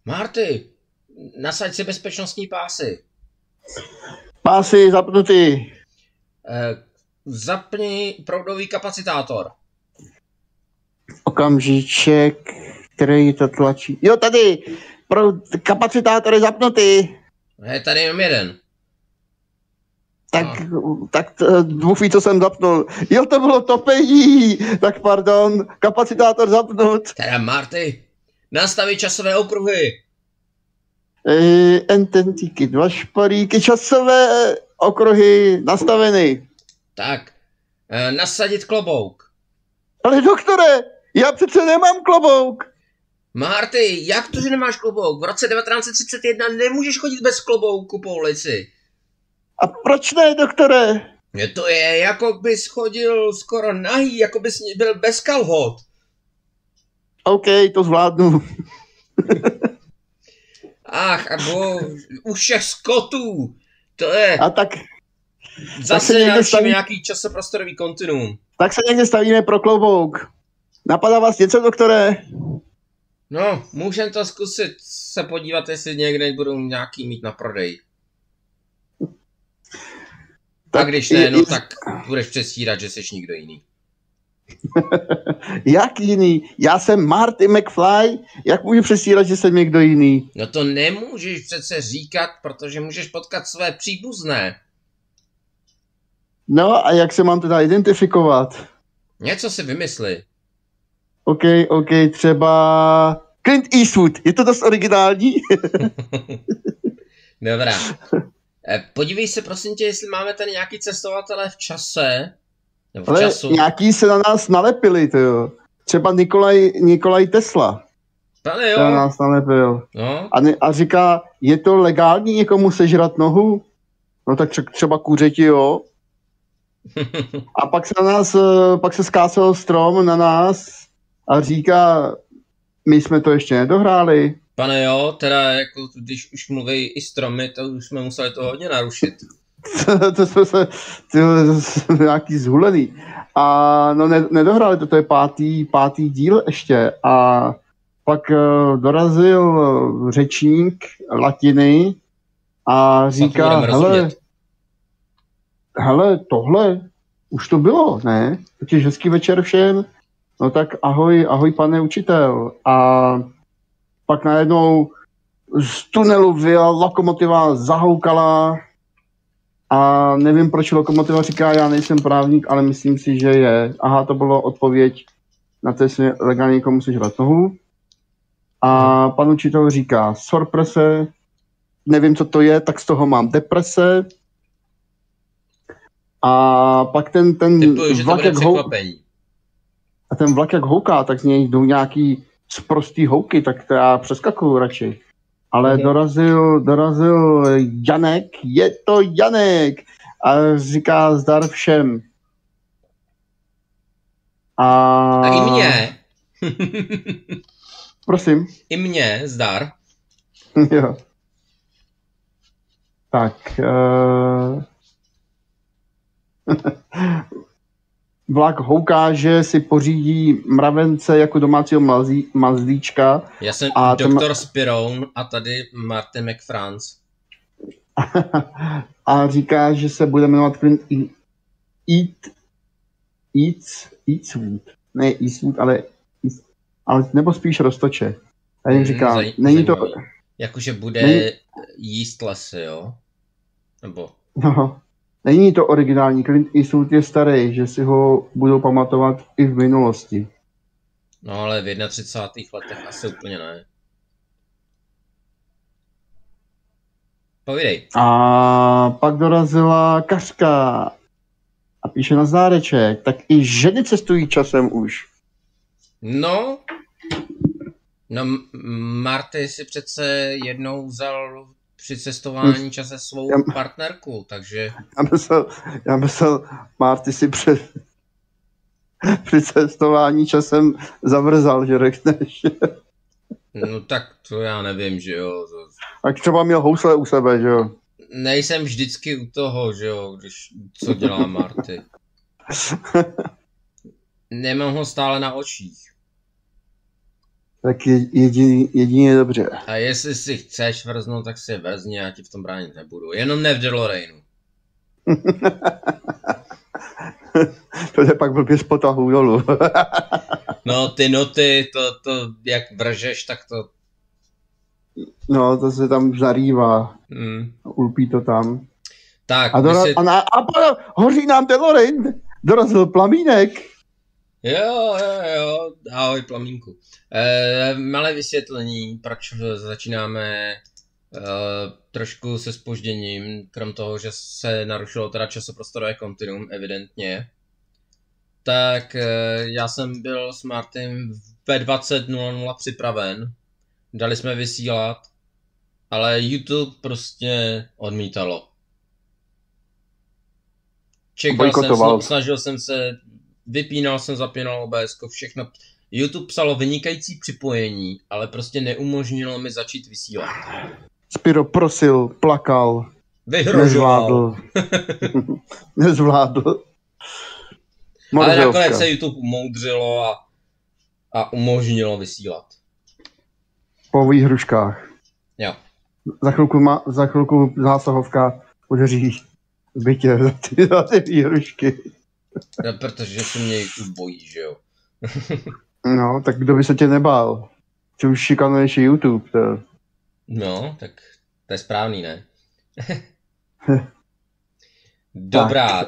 Marty, nasaď si bezpečnostní pásy. Pásy zapnutý. Zapni proudový kapacitátor. Okamžiček, který to tlačí. Jo, tady! Kapacitátor je zapnutý. Je tady jenom jeden. Tak Bůh ví, co jsem zapnul. Jo, to bylo topení. Tak pardon, kapacitátor zapnut. Teda Marty, nastaví časové okruhy. Ententíky, 2 šparíky, časové okruhy nastaveny. Tak, nasadit klobouk. Ale doktore, já přece nemám klobouk. Marty, jak to, že nemáš klobouk? V roce 1931 nemůžeš chodit bez klobouku po ulici. A proč ne, doktore? To je, jako bys chodil skoro nahý, jako bys byl bez kalhot. OK, to zvládnu. Ach, abo u všech skotů. To je... A tak... Zase narušíme nějaký časoprostorový kontinuum. Tak se někde stavíme pro klobouk. Napadá vás něco, doktore? No, můžeme to zkusit se podívat, jestli někde budou nějaký mít na prodej. Tak když ne, no tak budeš předstírat, že jsi někdo jiný. Jak jiný? Já jsem Marty McFly, jak můžu předstírat, že jsem někdo jiný? No to nemůžeš přece říkat, protože můžeš potkat své příbuzné. No a jak se mám teda identifikovat? Něco si vymysli. OK, třeba Clint Eastwood, je to dost originální? Dobrá. Podívej se prosím tě, jestli máme tady nějaký cestovatele v čase. Nebo v času. Nějaký se na nás nalepili, tyjo. Třeba Nikolaj Tesla. Pane jo. Se na nás nalepil. No. A říká, je to legální někomu sežrat nohu? No tak třeba kuřeti, jo. A pak se skásel strom na nás a říká, my jsme to ještě nedohráli. Pane jo, teda jako když už mluví i stromy, to už jsme museli to hodně narušit. To jsme nějaký zhulený. A no nedohráli to je pátý díl ještě. A pak dorazil řečník latiny a říká, hele, tohle už to bylo, ne? Totiž hezký večer všem. No tak ahoj pane učitel. A pak najednou z tunelu vyjela lokomotiva, zahoukala a nevím, proč lokomotiva říká, já nejsem právník, ale myslím si, že je. Aha, to bylo odpověď na to, jestli legálně někomu sežrat nohu. A pan učitel říká, sorprese, nevím, co to je, tak z toho mám deprese. A pak ten vlak, jak houká, tak z něj jdou nějaký sprostý houky, tak to já přeskakuju radši. Ale dorazil Janek, je to Janek! A říká zdar všem. A i mě. Prosím. I mě, zdar. Jo. Tak. Vlak houká, že si pořídí mravence jako domácího mazlíčka. Já jsem doktor Spiroun a tady Marty McFrance. A říká, že se bude jmenovat Clint Eastwood. Ne Eastwood, ale nebo spíš Roztoče. A jim říká, není to... Jakože bude jíst lesy, jo? Nebo... No. Není to originální, Clint Eastwood je starý, že si ho budou pamatovat i v minulosti. No ale v 31. letech asi úplně ne. Povídej. A pak dorazila Kařka a píše na zdáreček, tak i ženy cestují časem už. No, No, Marty si přece jednou vzal při cestování čase svou partnerku, takže... Já myslel, Marty si při cestování časem zavrzal, že řekneš. No tak to já nevím, že jo. A třeba měl housle u sebe, že jo. Nejsem vždycky u toho, že jo, když co dělá Marty. Nemám ho stále na očích. Tak jedině dobře. A jestli si chceš vrznout, tak si vrzni, já ti v tom bránit nebudu. Jenom ne v DeLoreanu. To je pak blbě z potahu dolů. No ty noty, to jak vržeš, tak to... No, to se tam zarývá. Ulpí to tam. Tak, hoří nám DeLorean. Dorazil plamínek. Jo, ahoj plamínku. Malé vysvětlení, proč začínáme trošku se zpožděním, krom toho, že se narušilo teda časoprostorové kontinuum, evidentně. Tak já jsem byl s Martym ve 20:00 připraven, dali jsme vysílat, ale YouTube prostě odmítalo. Čekal jsem, snažil jsem se, vypínal jsem, zapínal OBS, všechno. YouTube psalo vynikající připojení, ale prostě neumožnilo mi začít vysílat. Spiro prosil, plakal, vyhrožoval. Nezvládl. Ale nakonec se YouTube umoudřilo a umožnilo vysílat. Po výhruškách. Jo. Za chvilku zásahovka udeří v bytě za ty výhrušky. No, protože se mě YouTube bojí, že jo. No, tak kdo by se tě nebál? Ty už šikanuješ YouTube, to... No, tak to je správný, ne? Dobrá,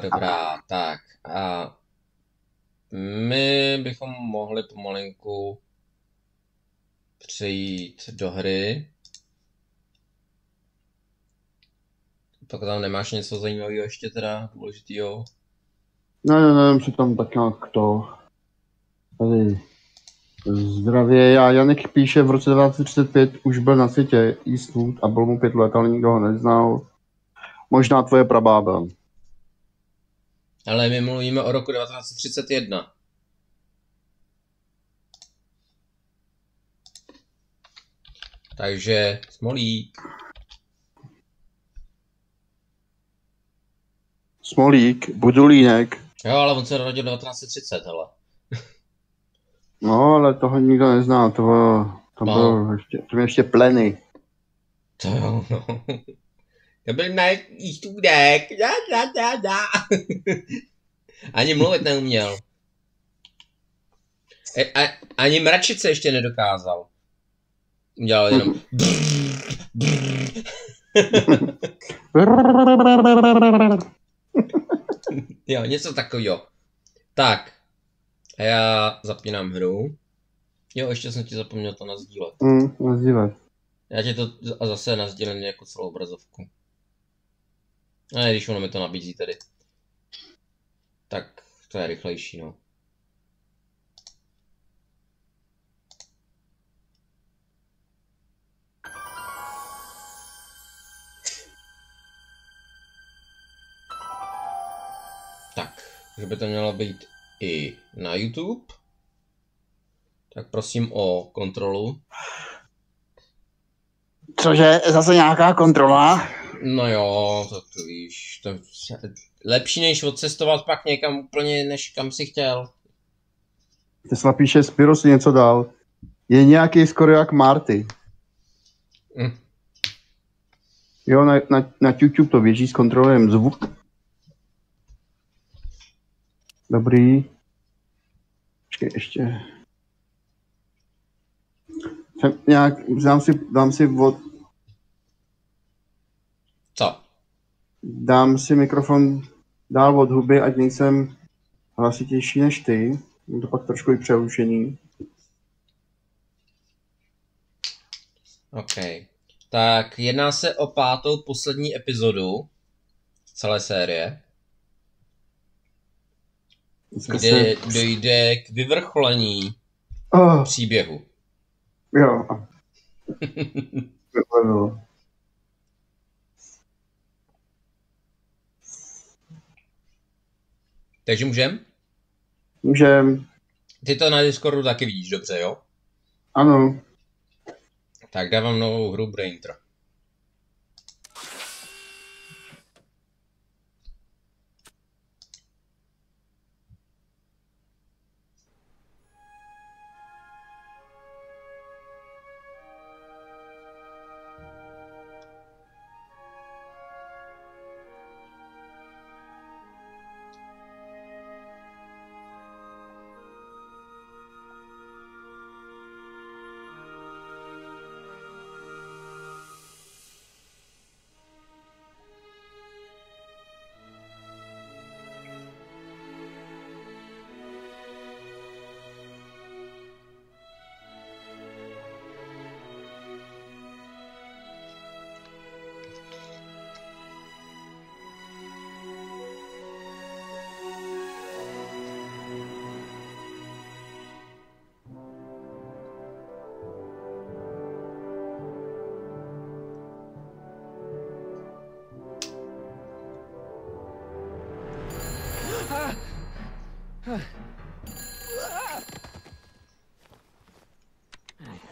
tak. A my bychom mohli pomalinku přejít do hry. Pak tam nemáš něco zajímavého ještě teda, důležitýho? Ne, si tam tak nějak to... Tady... Zdravě, Janek píše, v roce 1935 už byl na světě Eastwood a bylo mu 5 let, ale nikdo ho neznal. Možná tvoje prabába. Ale my mluvíme o roku 1931. Takže Smolík. Smolík, Budulínek. Jo, ale on se narodil 1930, hele. No, ale toho nikdo nezná, to byl ještě Pleny. To jo, no. To byl na Eastwoodek. Ani mluvit neuměl. Ani mračit se ještě nedokázal. Udělal jenom... Jo, něco takového. Tak. A já zapínám hru. Jo, ještě jsem ti zapomněl to nazdílet. Nazdílet. Já ti to zase nazdílím jako celou obrazovku. A když ono mi to nabízí tedy. Tak to je rychlejší, no. Tak, že by to mělo být i na YouTube. Tak prosím o kontrolu. Cože, zase nějaká kontrola? No jo, to víš, to lepší než odcestovat pak někam úplně, než kam si chtěl. Tesla píše, Spiro si něco dal. Je nějaký skoro jak Marty. Jo, na YouTube to běží s kontrolem zvuk. Dobrý. Počkej, ještě. Dám si Co? Dám si mikrofon dál od huby, ať nejsem hlasitější než ty. Je to pak trošku i přerušený. OK. Tak jedná se o 5. poslední epizodu celé série. Kde dojde k vyvrcholení příběhu. Jo. Takže můžem? Můžem. Ty to na Discordu taky vidíš dobře, jo? Ano. Tak dávám novou hru Braintra.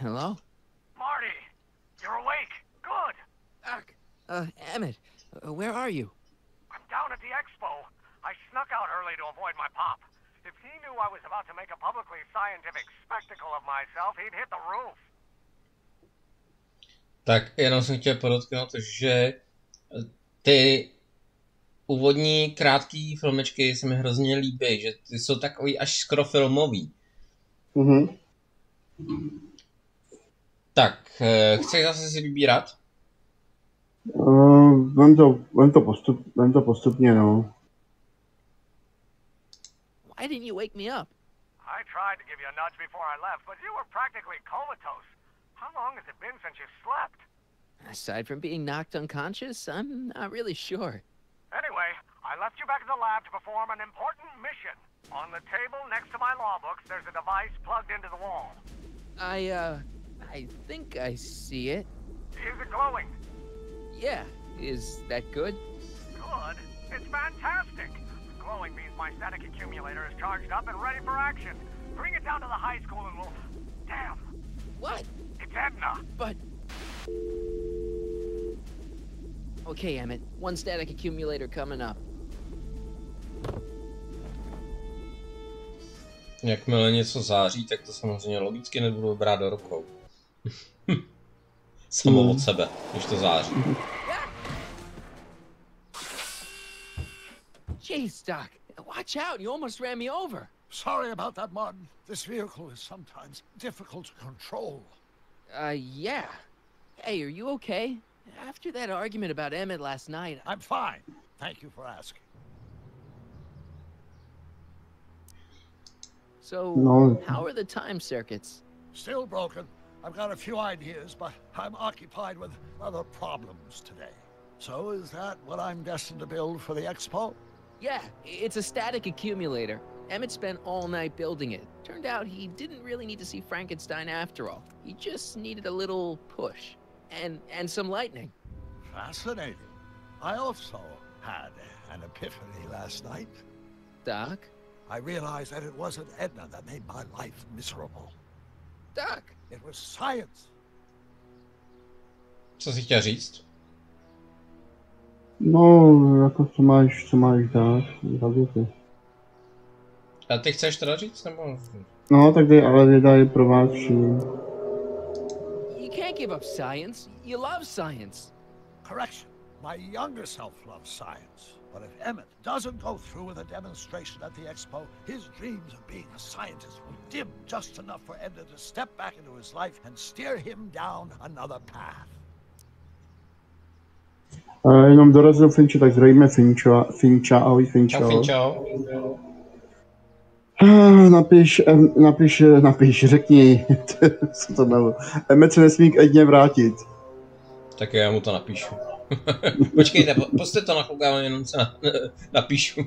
Hello? Marty, you're awake. Good. Emmett, where are you? I'm down at the expo. I snuck out early to avoid my pop. If he knew I was about to make a publicly scientific spectacle of myself, he'd hit the roof. Tak jenom jsem chtěl podotknout, že ty úvodní krátký filmečky se mi hrozně líbí, že ty jsou takový až skoro filmový. Mhm. Tak, chceš zase si vybírat? Vem to postupně, no. Why didn't you wake me up? I tried to give you a nudge before I left, but you were practically comatose. How long has it been since you slept? Aside from being knocked unconscious, I'm not really sure. Anyway, I left you back at the lab to perform an important mission. On the table next to my law books, there's a device plugged into the wall. I think I see it. Is it glowing? Yeah, is that good? Good? It's fantastic! Glowing means my static accumulator is charged up and ready for action. Bring it down to the high school and we'll... Damn! What? It's Edna! But... Okay, Emmett, one static accumulator coming up. Jakmile něco září, tak to samozřejmě logicky nebudu brát do rukou. Samo od sebe, když to září. Jeez, Doc, watch out, you almost ran me over. Sorry about that, Martin. This vehicle is sometimes difficult to control. Yeah. Hey, are you okay? After that argument about Emmett last night... I'm fine. Thank you for asking. So, how are the time circuits? Still broken. I've got a few ideas, but I'm occupied with other problems today. So is that what I'm destined to build for the expo? Yeah, it's a static accumulator. Emmett spent all night building it. Turned out he didn't really need to see Frankenstein after all. He just needed a little push. And some lightning. Fascinating. I also had an epiphany last night. Doc? I realized that it wasn't Edna that made my life miserable. Doc! It was science. Co jsi chtěl říct? No, jako co máš dát, ty. A ty chceš teda říct, nebo? No, tak dej, ale věda je pro vás všichni. You can't give up science. You love science. Correction. My younger self loves science. But if Emmett doesn't go through with a demonstration at the expo, his dreams of being a scientist will dim just enough for Edna to step back into his life and steer him down another path. Jenom dorazil Finče, tak zdravíme Finča, ahoj Finčo. Čau Finčo. Napiš, řekni, co to bylo. Emmet se nesmí k Edně vrátit. Tak já mu to napíšu. Počkejte, poste to na koukávání, jenom se napíšu.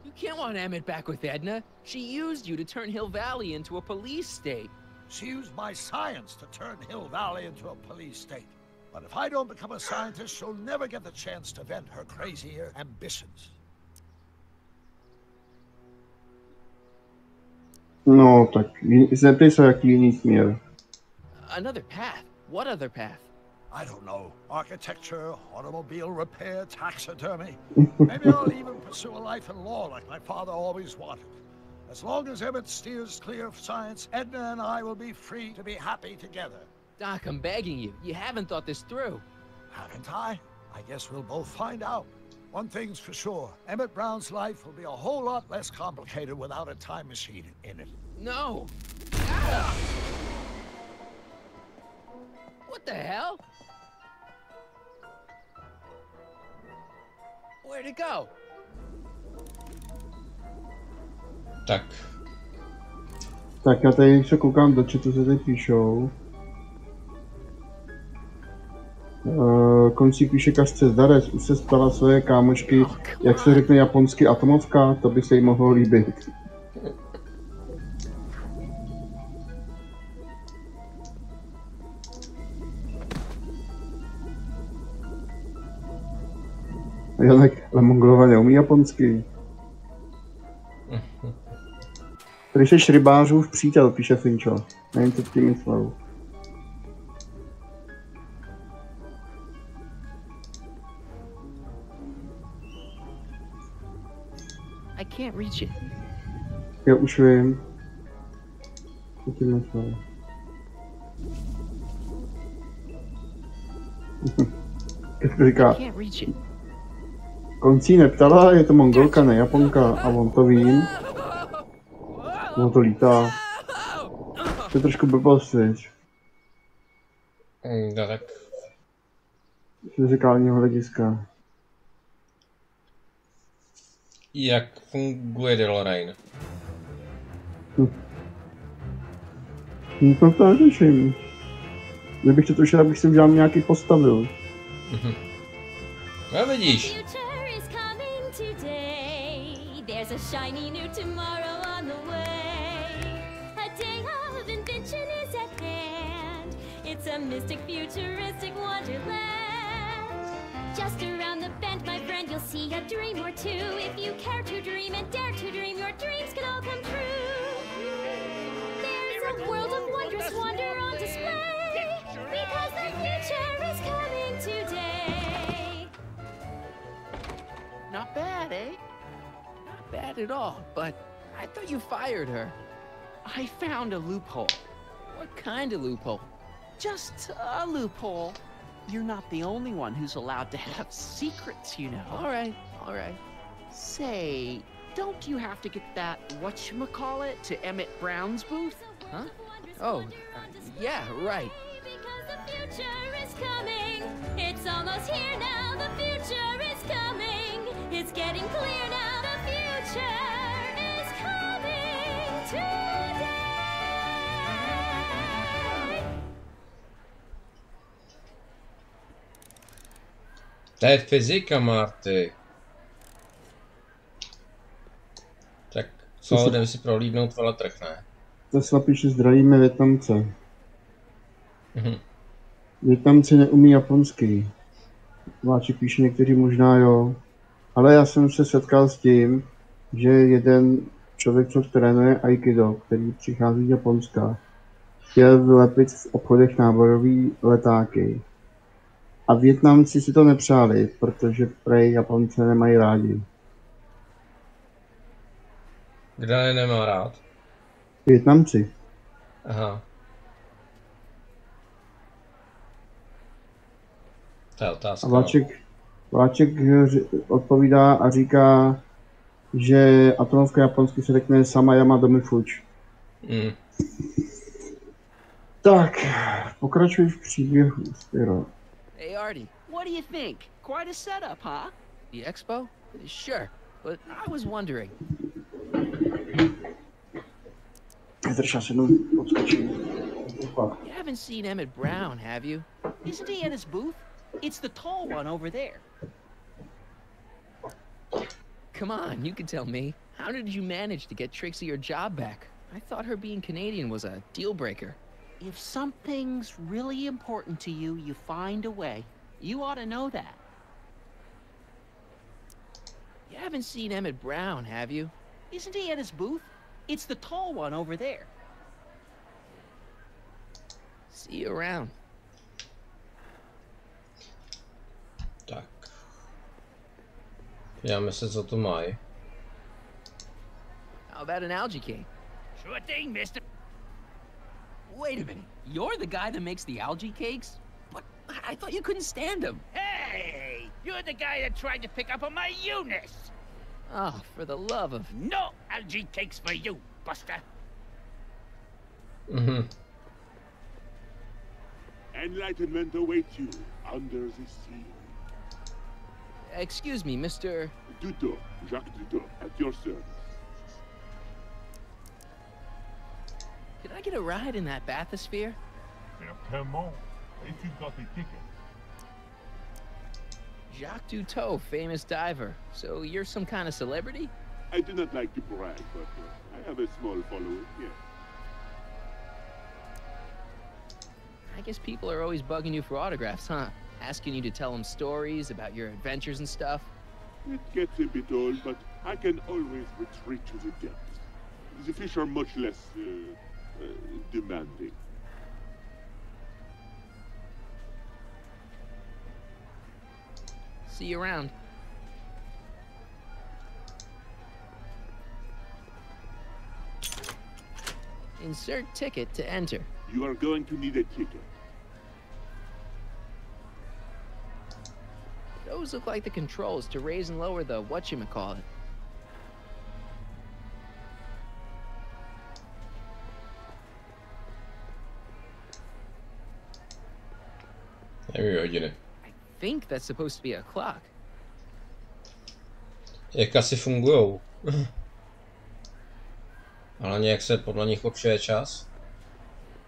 You can't want Emmett back with Edna. She used you to turn Hill Valley into a police state. She used my science to turn Hill Valley into a police state. But if I don't become a scientist, she'll never get the chance to vent her crazy ambitions. No, tak zeptej se, jaký jiný směr. Another path? What other path? I don't know. Architecture, automobile repair, taxidermy. Maybe I'll even pursue a life in law like my father always wanted. As long as Emmett steers clear of science, Edna and I will be free to be happy together. Doc, I'm begging you. You haven't thought this through. Haven't I? I guess we'll both find out. One thing's for sure. Emmett Brown's life will be a whole lot less complicated without a time machine in it. No! Ah! What the hell? Where'd it go? Tak. Tak já tady se koukám do chatu, co tady píšou. Konci píše Kasce Zdarec, už se ptala své kámočky, jak se řekne japonsky atomovka, to by se jí mohlo líbit. Janek, ale Mongolové neumí japonsky. Tady jsi rybářův přítel, píše Finčo. Nevím, co tím myslel. I can't reach it. Já už vím. Co tím myslel. Říká, I can't reach it. Koncí neptala, je to Mongolka, ne Japonka, a on to vím. On to lítá. To je trošku blbost, viď? No tak. Z fyzikálního hlediska. Jak funguje DeLorean? No to neřeším. Kdybych to tušil, abych si udělal nějaký postavil. No vidíš. There's a shiny new tomorrow on the way. A day of invention is at hand. It's a mystic, futuristic wonderland. Just around the bend, my friend, you'll see a dream or two. If you care to dream and dare to dream, your dreams can all come true. There's a world of wondrous wonder on display, because the future is coming today. Not bad, eh? Bad at all, but I thought you fired her. I found a loophole. What kind of loophole? Just a loophole. You're not the only one who's allowed to have secrets, you know. All right. Say, don't you have to get that whatchamacallit to Emmett Brown's booth? Huh? Oh, yeah, right. Because the future is coming. It's almost here now. The future is coming. It's getting clear now. The future is coming today. To je fyzika, Marty. Tak co, jdem si prohlídnout veletrh, ne? To se píše, zdravíme Vietnamce. Vietnamci neumí japonsky. Vláček píše, někteří možná jo. Ale já jsem se setkal s tím, že jeden člověk, co trénuje Aikido, který přichází z Japonska, chtěl vylepit v obchodech náborový letáky. A Vietnamci si to nepřáli, protože prej Japonce nemají rádi. Kdo je nemá rád? Vietnamci. Aha. To je otázka. A Vláček odpovídá a říká, že atomovka japonsky se řekne Samayama Domifuč. Tak, pokračuj v příběhu, Spiro. Hey, Artie, What do you think? Quite a setup, huh? the expo? Sure, but I was wondering. Drža se mnou odskočím. You haven't seen Emmett Brown, have you? Isn't he at his booth? It's the tall one over there. Come on, you can tell me. How did you manage to get Trixie her job back? I thought her being Canadian was a deal breaker. If something's really important to you, you find a way. You ought to know that. You haven't seen Emmett Brown, have you? Isn't he at his booth? It's the tall one over there. See you around. Tak. Podíváme se, co tu mají. How about an algae cake? Sure thing, mister. Wait a minute. You're the guy that makes the algae cakes? But I thought you couldn't stand them. Hey, you're the guy that tried to pick up on my Eunice. Oh, for the love of... No algae cakes for you, Buster. Mhm. Enlightenment awaits you under the sea. Excuse me, Mr... Duto, Jacques Duto, at your service. Could I get a ride in that bathysphere? Certainement. Et tu got a ticket? Jacques Duteau, famous diver. So you're some kind of celebrity? I do not like to brag, but I have a small following, yes. I guess people are always bugging you for autographs, huh? Asking you to tell them stories about your adventures and stuff? It gets a bit old, but I can always retreat to the depths. The fish are much less, demanding. See you around. Insert ticket to enter. You are going to need a ticket. Those look like the controls to raise and lower the whatchamacallit. Nevím, hodiny. I think that's supposed to be a clock. Jak asi fungujou? Ale nějak se podle nich určuje čas.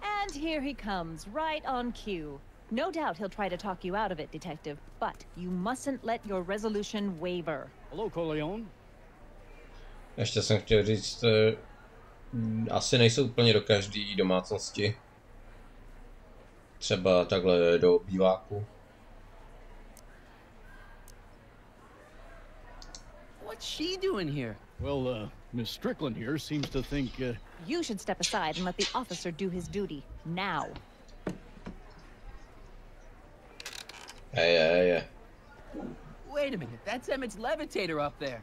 And here he comes, right on cue. No doubt he'll try to talk you out of it, Detective, but you mustn't let your resolution waver. Hello, Corleone. Ještě jsem chtěl říct, asi nejsou úplně do každé domácnosti. Třeba takhle do býváku. What's she doing here? Well, Miss Strickland here seems to think, You should step aside and let the officer do his duty, now. Hey. Wait a minute, that's Emmett's levitator up there.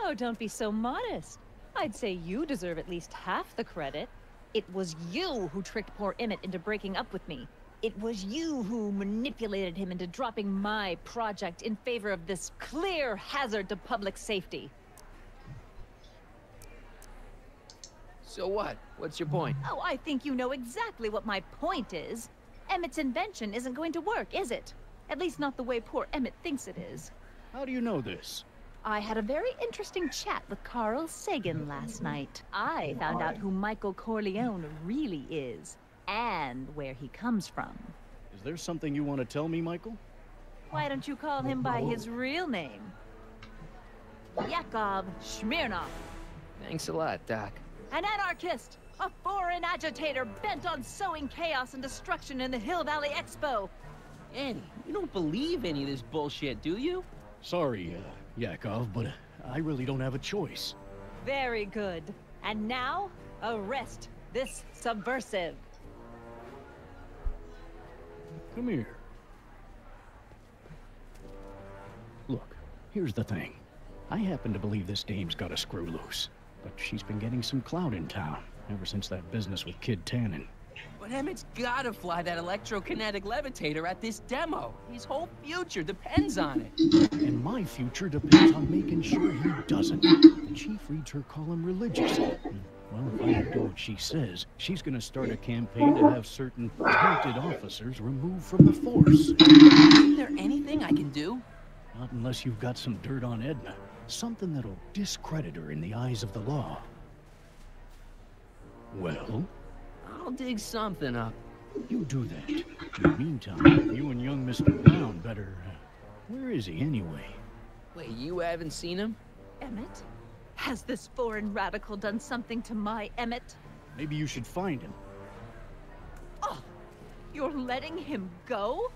Oh, don't be so modest. I'd say you deserve at least half the credit. It was you who tricked poor Emmett into breaking up with me. It was you who manipulated him into dropping my project in favor of this clear hazard to public safety. So what? What's your point? Oh, I think you know exactly what my point is. Emmett's invention isn't going to work, is it? At least not the way poor Emmett thinks it is. how do you know this? I had a very interesting chat with Carl Sagan last night. I found out who Michael Corleone really is, and where he comes from. Is there something you want to tell me, Michael? Why don't you call him by his real name? Yakov Smirnov. Thanks a lot, Doc. An anarchist! A foreign agitator bent on sowing chaos and destruction in the Hill Valley Expo! Annie, you don't believe any of this bullshit, do you? Sorry, Yakov, but I really don't have a choice. Very good. And now, arrest this subversive. Come here. Look, here's the thing. I happen to believe this dame's got a screw loose, but she's been getting some clout in town ever since that business with Kid Tannen. But Emmett's gotta fly that electrokinetic levitator at this demo. His whole future depends on it. And my future depends on making sure he doesn't. The chief reads her column religious. Well, if I don't do what she says, she's gonna start a campaign to have certain tainted officers removed from the force. Isn't there anything I can do? Not unless you've got some dirt on Edna. Something that'll discredit her in the eyes of the law. Well? I'll dig something up. You do that. In the meantime, you and young Mr. Brown better... where is he, anyway? Wait, you haven't seen him? Emmett? Has this foreign radical done something to my Emmett? Maybe you should find him. Oh, you're letting him go?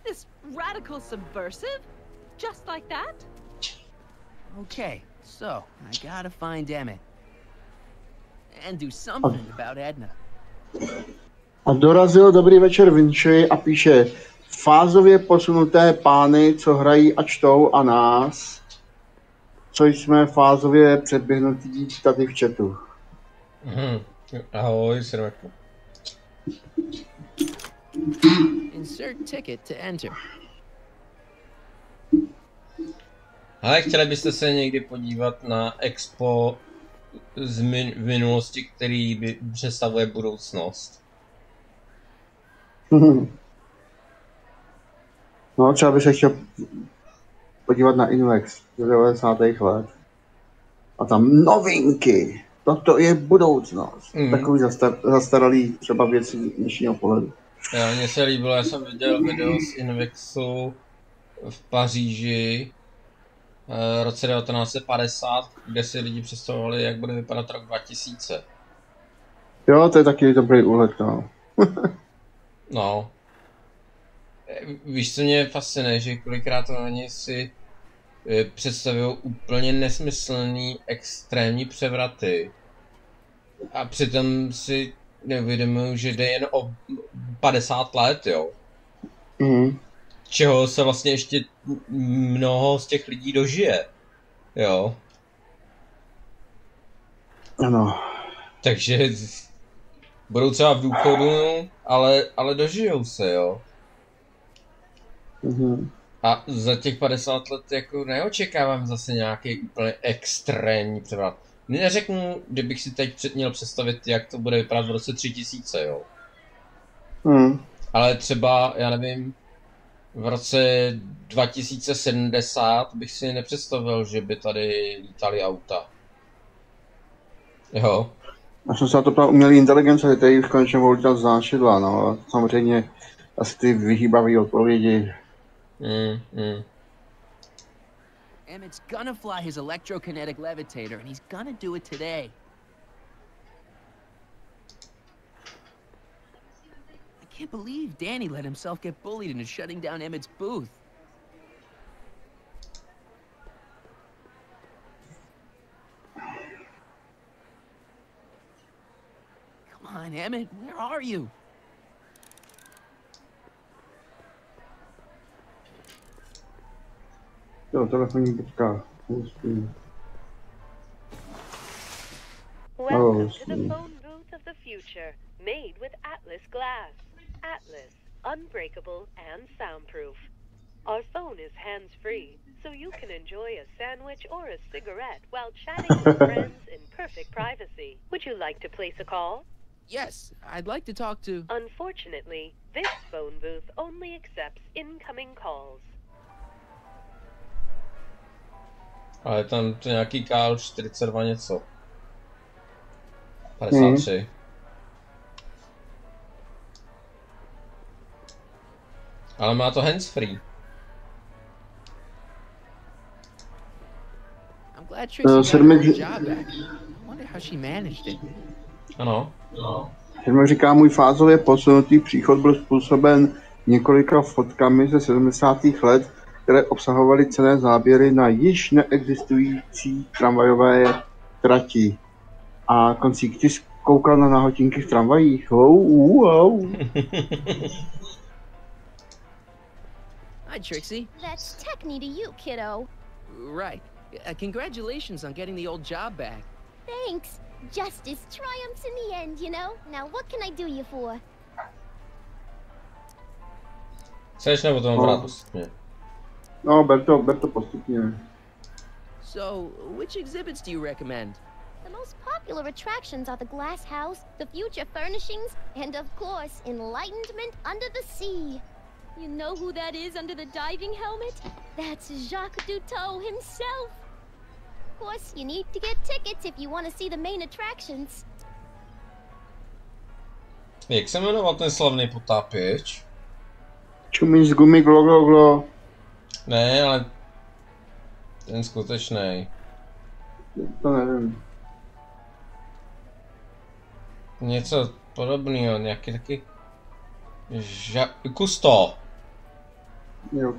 This radical subversive? Just like that? Okay, so I gotta find Emmett. And do something about Edna. A dorazil Dobrý večer Vinci a píše fázově posunuté pány, co hrají a čtou a nás, co jsme fázově předběhnutí tady v chatu. Ahoj, Srveko. Insert ticket to enter. Ale chtěli byste se někdy podívat na expo z minulosti, který by představuje budoucnost? No, třeba bych se chtěl podívat na Invex z 90. let. A tam novinky. Toto je budoucnost. Takový zastaralý třeba věci dnešního pohledu. Já, mně se líbilo, já jsem viděl video z Invexu v Paříži v roce 1950, kde si lidi představovali, jak bude vypadat rok 2000. Jo, to je taky dobrý úhled, no. No. Víš, co mě fascinuje, že kolikrát oni si představují úplně nesmyslný extrémní převraty a přitom si neuvědomují, že jde jen o 50 let, jo. Čeho se vlastně ještě mnoho z těch lidí dožije, jo. Ano. Takže budou třeba v důchodu, ale dožijou se, jo. A za těch 50 let jako neočekávám zase nějaký úplně extrémní převrat. Neřeknu, kdybych si teď měl představit, jak to bude vypadat v roce 3000, jo. Ale třeba, já nevím, v roce 2070 bych si nepředstavil, že by tady lítaly auta. Jo. Já jsem se na to ptal umělý inteligence, že tady už konečně mohou lítat zášidla, no. A samozřejmě asi ty vyhýbavé odpovědi. Emmett's gonna fly his electrokinetic levitator, and he's gonna do it today. I can't believe Danny let himself get bullied into shutting down Emmett's booth. Come on, Emmett, where are you? Jo, telefonní budka. Welcome to the phone booth of the future, made with Atlas glass. Atlas, unbreakable and soundproof. Our phone is hands-free, so you can enjoy a sandwich or a cigarette while chatting with friends in perfect privacy. Would you like to place a call? Yes, I'd like to talk to... Unfortunately, this phone booth only accepts incoming calls. Ale tam to nějaký KL42 něco. 53. Ale má to handsfree. I'm glad Trixie got her job back. I wonder how she managed it. Ano. Firma říká, můj fázově posunutý příchod byl způsoben několika fotkami ze 70. let, které obsahovaly cenné záběry na již neexistující tramvajové trati. A Koncík, ty koukal na nahotinky v tramvajích? Wow. Hi, Trixie. That's techni to you, kiddo. Right. Congratulations on getting the old job back. Thanks. Justice triumphs in the end, you know? Now what can I do you for? Chceš nebo to mám brát postupně? No, ber to postupně. So, which exhibits do you recommend? The most popular attractions are the Glass House, the Future Furnishings, and of course, Enlightenment Under the Sea. You know who that is under the diving helmet? That's Jacques Cousteau himself. Of course, you need to get tickets if you want to see the main attractions. Jak se jmenoval ten slavný potápěč? Čumíš z gumy glo. Ne, ale ten skutečný. To nevím. Něco podobného, nějaký taky... Kusto. Jo.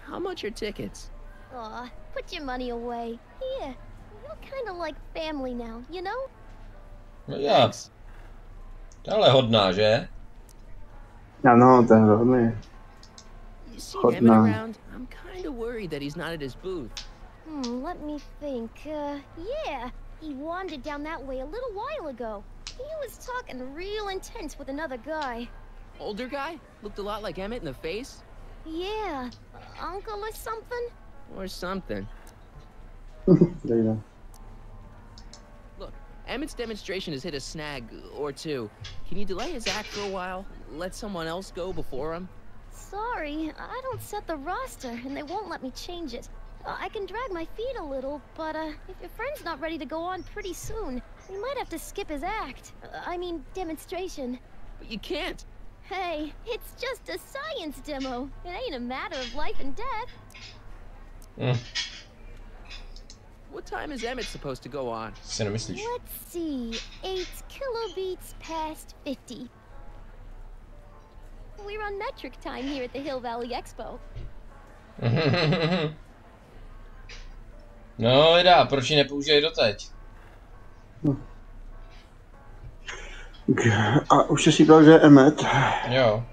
How much are tickets? Aw, put your money away. Here, you're kind of like family now, you know? No já. Tohle hodná, že? Ano, to je velmi You seen Emmett around? I'm kind of worried that he's not at his booth. Let me think. Yeah, he wandered down that way a little while ago. He was talking real intense with another guy. Older guy? Looked a lot like Emmett in the face? Yeah, uncle or something? Or something. Look, Emmett's demonstration has hit a snag or two. Can you delay his act for a while? Let someone else go before him? Sorry, I don't set the roster, and they won't let me change it. I can drag my feet a little, but if your friend's not ready to go on pretty soon, we might have to skip his act. I mean, demonstration. But you can't. Hey, it's just a science demo. It ain't a matter of life and death. What time is Emmett supposed to go on? Let's see, 8 kilobeats past 50. We're on metric time here at the Hill Valley Expo. No, Ida, proč ji nepoužiješ doteď? A už jsi říkal, že je Emmet? Jo.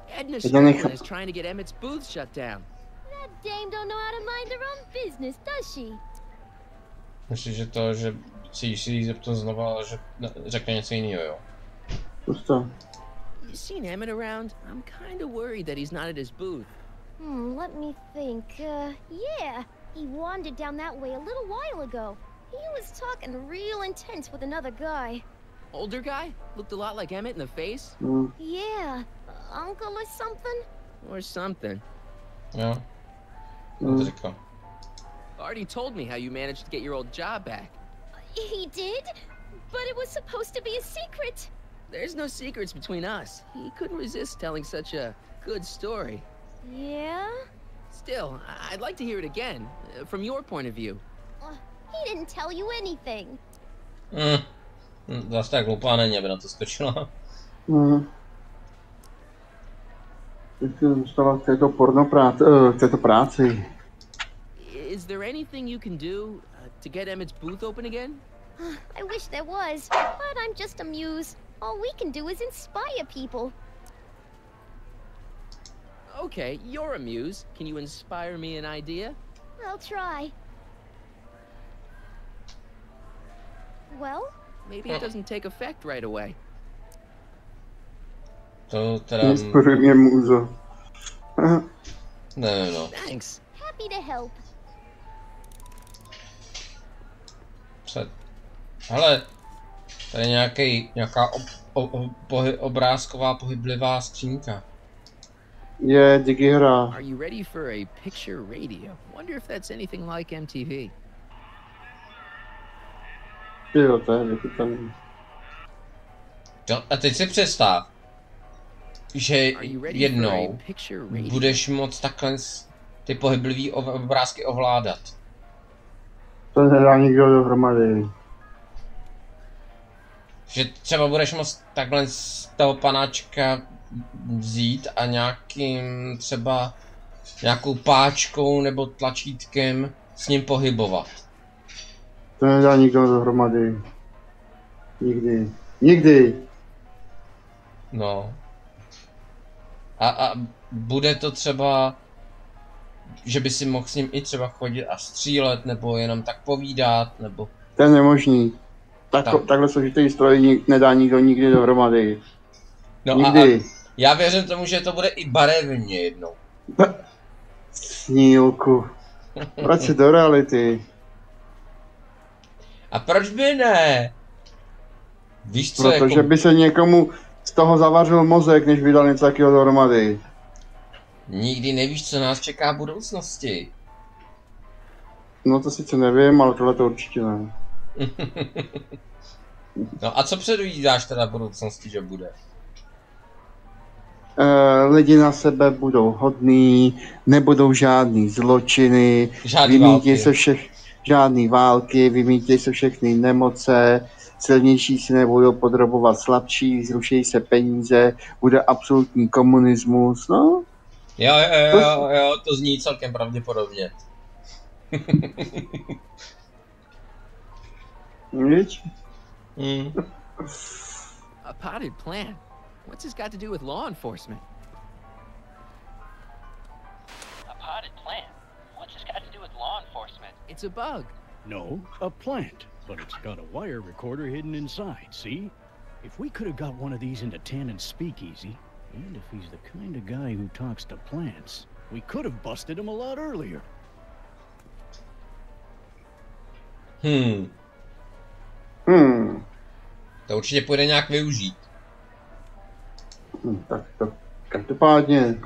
Edna Strickland is trying to get Emmett's booth shut down. That dame don't know how to mind her own business, does she? Myslíš, že to, že si jí zeptat znova, ale že řekne něco jiného, jo? Pusto. You seen Emmett around? I'm kind of worried that he's not at his booth. Let me think. Yeah, he wandered down that way a little while ago. He was talking real intense with another guy. Older guy? Looked a lot like Emmett in the face? Yeah, uncle or something? Or something. Jo. To říkal. Already told me how you managed to get your old job back. He did? But it was supposed to be a secret. There's no secrets between us. He couldn't resist telling such a good story. Yeah? Still, I'd like to hear it again, from your point of view. He didn't tell you anything. Zase tak hloupá není, aby na to skočila. Teď se dostala k této práci. Is there anything you can do to get Emmett's booth open again? I wish there was, but I'm just a muse. All we can do is inspire people. Okay, you're a muse. Can you inspire me an idea? I'll try. Well? Maybe it doesn't take effect right away. To teda... Inspiruj mě, muzo. No. Thanks. Happy to help. Hele, tady je nějaká obrázková pohyblivá skřínka. Je digihra. Are you ready for a picture radio? Wonder if that's anything like MTV. Jo, to je vychytaný. A teď si představ, že jednou budeš moct takhle ty pohyblivý obrázky ovládat. To nedá nikdo dohromady. Že třeba budeš moct takhle z toho panáčka vzít a nějakou páčkou nebo tlačítkem s ním pohybovat. To nedá nikdo dohromady. Nikdy. No. A bude to třeba, že by si mohl s ním i třeba chodit a střílet, nebo jenom tak povídat, nebo... To je nemožný. Takhle složitý stroj nedá nikdo nikdy dohromady. No nikdy. A já věřím tomu, že to bude i barevně jednou. Snílku. Vrať se do reality. A proč by ne? Víš co, protože by se někomu z toho zavařil mozek, než vydal něco takového dohromady. Nikdy nevíš, co nás čeká v budoucnosti. No to sice nevím, ale tohle to určitě ne. No a co předvídáš teda v budoucnosti, že bude? lidi na sebe budou hodní, nebudou žádný zločiny, žádný války, vymítí se všechny nemoce, silnější si nebudou podrobovat slabší, zruší se peníze, bude absolutní komunismus, no. Jo, to zní celkem pravděpodobně. A potted plant? What's this got to do with law enforcement? A potted plant? What's this got to do with law enforcement? It's a bug. No, a plant. But it's got a wire recorder hidden inside, see? If we could have got one of these into Tannen's speakeasy, and if he's the kind of guy who talks to plants, we could have busted him a lot earlier. To určitě půjde nějak využít. Tak to každopádně.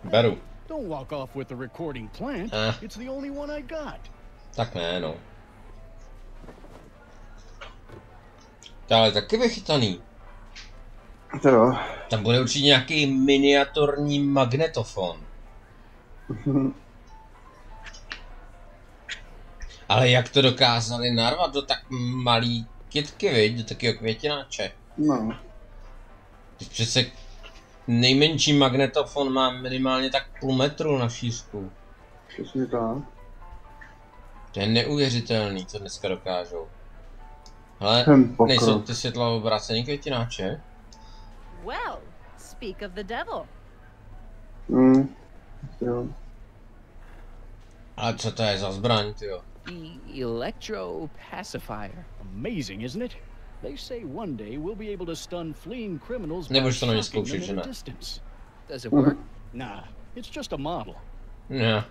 Beru. Don't walk off with the recording plant. It's the only one I got. Tak ne, no. To ale taky vychytaný. To. Tam bude určitě nějaký miniaturní magnetofon. Ale jak to dokázali narvat do tak malý kytky, viď? Do takového květináče. No. Přece nejmenší magnetofon má minimálně tak půl metru na šířku. Přesně tak. To je neuvěřitelný, co dneska dokážou. Ale nejsou ty světla obrácený květináče? Well, speak of the devil. Jo. Ale co to je za zbraň, tyjo? The electro pacifier. Amazing, isn't it? They say one day we'll be able to stun fleeing criminals by Nebudu to na ně shocking zkoušet, them že at ne? a distance. Does it work? Nah, it's just a model. Yeah.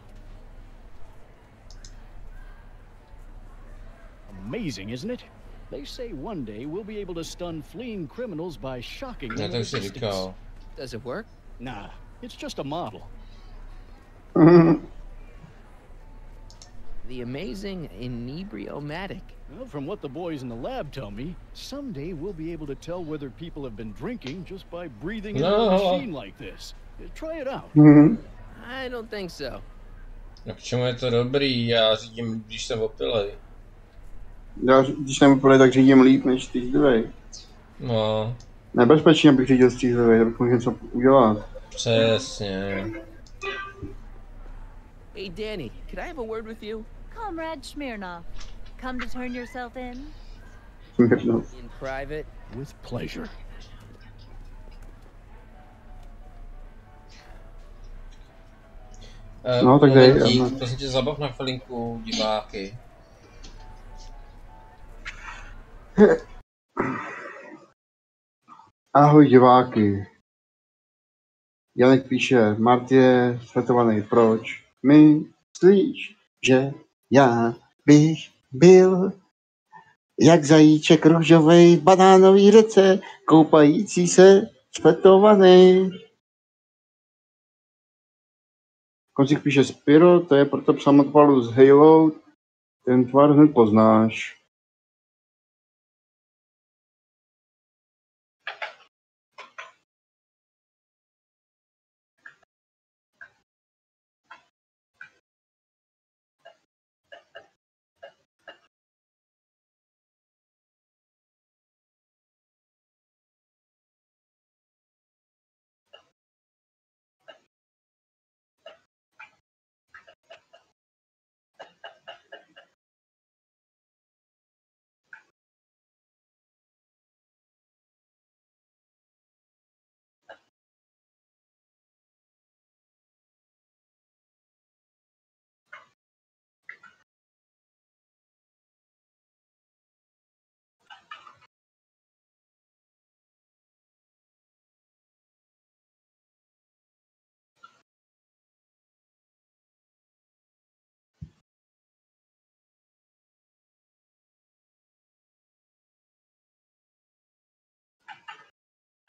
Amazing, isn't it? They say one day we'll be able to stun fleeing criminals by shocking them at a distance. Does it work? Nah, it's just a model. The amazing inebriomatic. Well, from what the boys in the lab tell me, someday we'll be able to tell whether people have been drinking just by breathing into a machine like this. Try it out. I don't think so. No k čemu je to dobrý? Já řídím, když jsem opilej. Já, když jsem opilej, tak řídím líp než střízlivej. No. Nebezpečně, abych řídil střízlivej, abych mohl něco udělat. Přesně. Hey Danny, could I have a word with you? Comrade Smirnov, come to turn yourself in? In private? With pleasure. No, tak dej. Prosím tě, zabav na chvilinku diváky. Ahoj diváky. Janek píše, Mart je svetovaný, proč? Myslíš, že já bych byl jak zajíček růžovej v banánový řece, koupající se svetovaný. Koncik píše Spiro, to je proto samotpalu z Halo, ten tvar hned poznáš.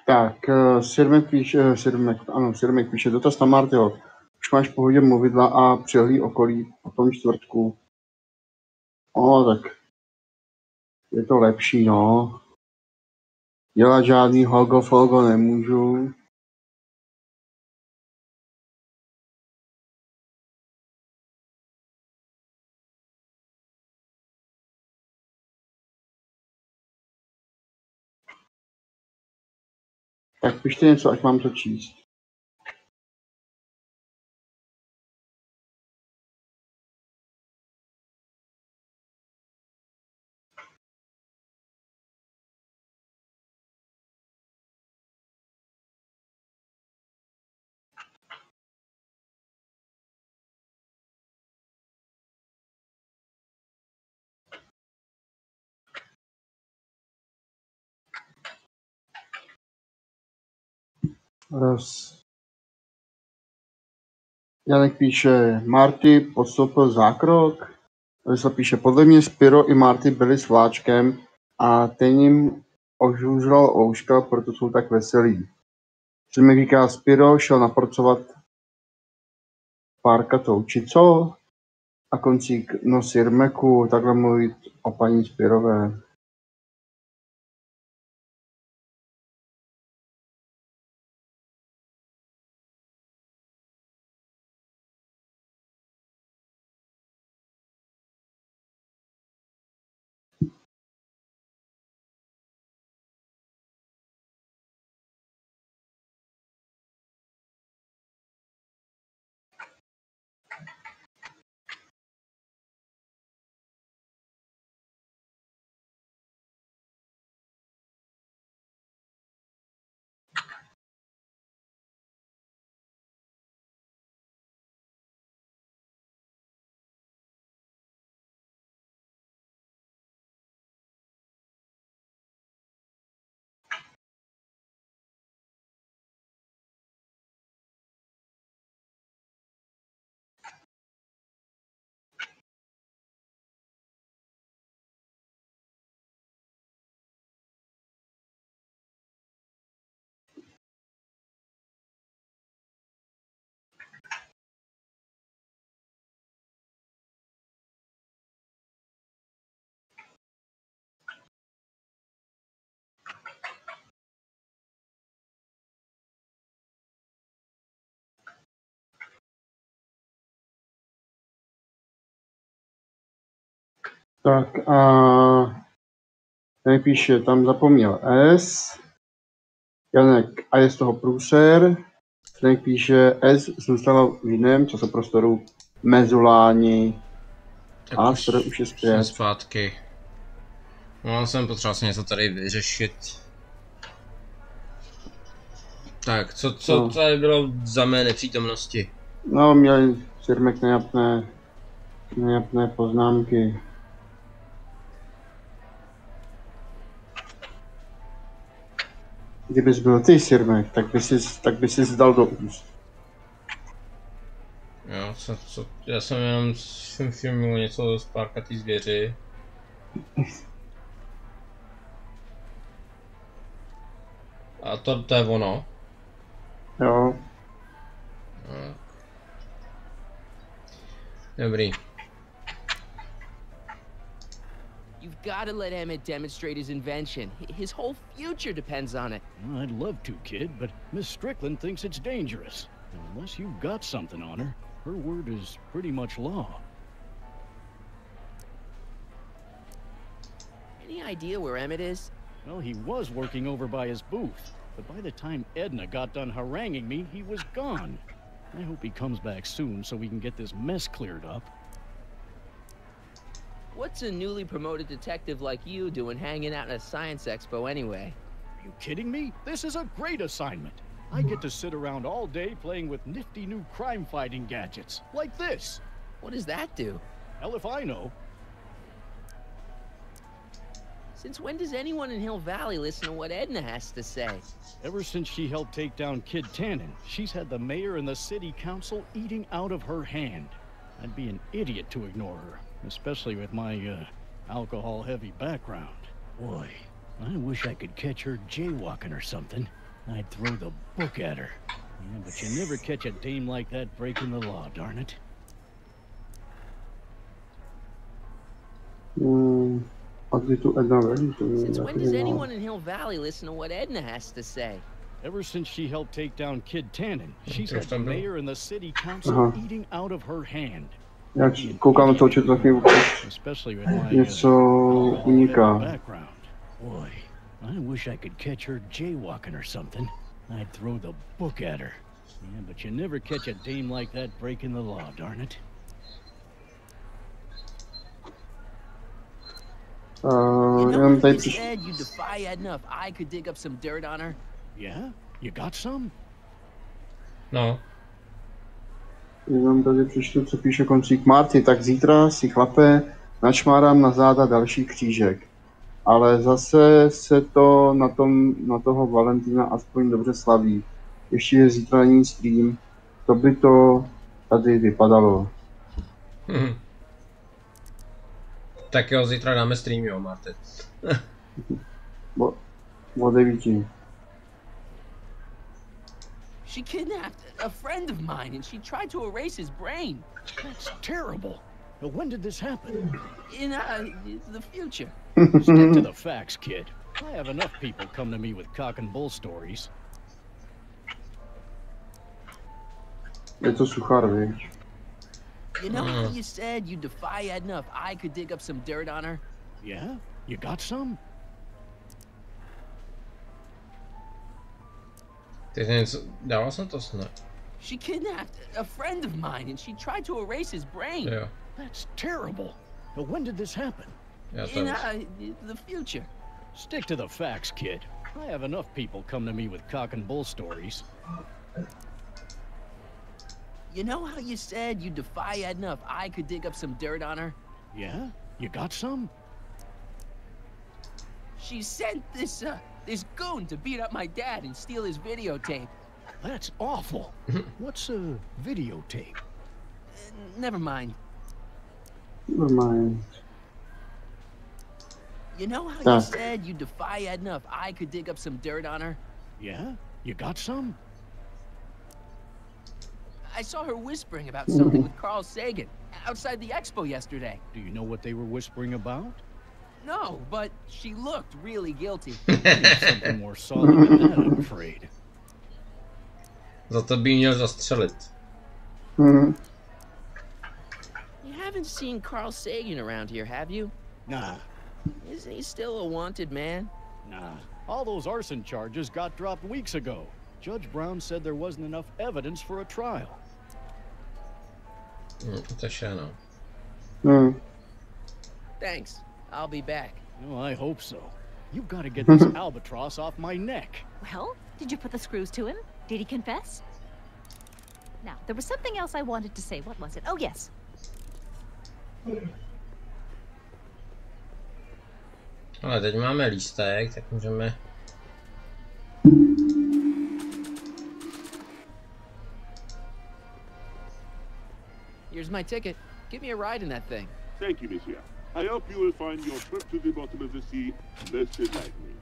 Tak, Sirmek píše, dotaz na Martyho. Už máš v pohodě mluvidla a přehlí okolí po tom čtvrtku. Tak je to lepší, no. dělat žádný hogo nemůžu. Tak pište něco, ať mám to číst. Janek píše, Marty podstoupil zákrok. Lisa píše, podle mě Spiro i Marty byli s vláčkem a ten jim ožužral ouška, proto jsou tak veselí. Co mi říká, Spiro šel napracovat párkatou, či co? A koncík, no Sirmeku, takhle mluvit o paní Spirové. Tak a tady píše, tam zapomněl S, Janek a je z toho průser, tady píše S zůstala v jiném časoprostoru Mezuláni a stroj už je zpět. Zpátky. No, jsem potřeboval si něco tady vyřešit. Tak, co tady bylo za mé nepřítomnosti? No, měli Sirmek nejapné poznámky. Kdybys byl ty, Sirmek, tak by si zdal do úst. Jo, já jsem jenom filmoval něco z párkatý zvěři. A to je ono. Jo. No. Dobrý. You've got to let Emmett demonstrate his invention. His whole future depends on it. Well, I'd love to, kid, but Miss Strickland thinks it's dangerous. And unless you've got something on her, her word is pretty much law. Any idea where Emmett is? Well, he was working over by his booth, but by the time Edna got done haranguing me, he was gone. I hope he comes back soon so we can get this mess cleared up. What's a newly promoted detective like you doing hanging out at a science expo anyway? Are you kidding me? This is a great assignment. I get to sit around all day playing with nifty new crime-fighting gadgets, like this. What does that do? Hell if I know. Since when does anyone in Hill Valley listen to what Edna has to say? Ever since she helped take down Kid Tannen, she's had the mayor and the city council eating out of her hand. I'd be an idiot to ignore her, especially with my, alcohol-heavy background. Boy, I wish I could catch her jaywalking or something. I'd throw the book at her. Yeah, but you never catch a dame like that breaking the law, darn it. Since when does anyone in Hill Valley listen to what Edna has to say? Ever since she helped take down Kid Tannen, she's had the mayor and the city council eating out of her hand. Já koukám na toho četl Especially with my něco uniká. background. Boy, I wish I could catch her jaywalking or something. I'd throw the book at her. Yeah, but you never catch a dame like that breaking the law, darn it. You know, you said you defy Edna if I could dig up some dirt on her? Yeah? You got some? No. Jenom tady přečtu, co píše koncík Marty. Tak zítra si chlape načmárám na záda další křížek. Ale zase se to na toho Valentína aspoň dobře slaví. Ještě je zítra není stream. To by to tady vypadalo. Tak jo, zítra dáme stream, jo, Marty. O 9. She kidnapped a friend of mine and she tried to erase his brain. That's terrible. But when did this happen? In the future. Stick to the facts, kid. I have enough people come to me with cock and bull stories. Je to suchár, víš? You know how you said you defy Edna if I could dig up some dirt on her? Yeah? You got some? Dával jsem to snad. She kidnapped a friend of mine and she tried to erase his brain. Yeah. That's terrible. But when did this happen? In the future. Stick to the facts, kid. I have enough people come to me with cock and bull stories. You know how you said you defy Edna if I could dig up some dirt on her? Yeah? You got some? She sent this goon to beat up my dad and steal his videotape. That's awful. What's a videotape? Never mind. Never mind. You know how you said you defy Edna if I could dig up some dirt on her? Yeah? You got some? I saw her whispering about something with Carl Sagan outside the expo yesterday. Do you know what they were whispering about? No, but she looked really guilty. Something more solid than that, I'm afraid. Za to by měl zastřelit. You haven't seen Carl Sagan around here, have you? Nah. Isn't he still a wanted man? Nah. All those arson charges got dropped weeks ago. Judge Brown said there wasn't enough evidence for a trial. To je šéno. Thanks. I'll be back. Oh, I hope so. You've got to get this albatross off my neck. Well, did you put the screws to him? Did he confess? Now, there was something else I wanted to say. What was it? Oh, yes. Ale teď máme lístek, tak můžeme... Here's my ticket. Give me a ride in that thing. Thank you, monsieur. I hope you will find your trip to the bottom of the sea less enlightening.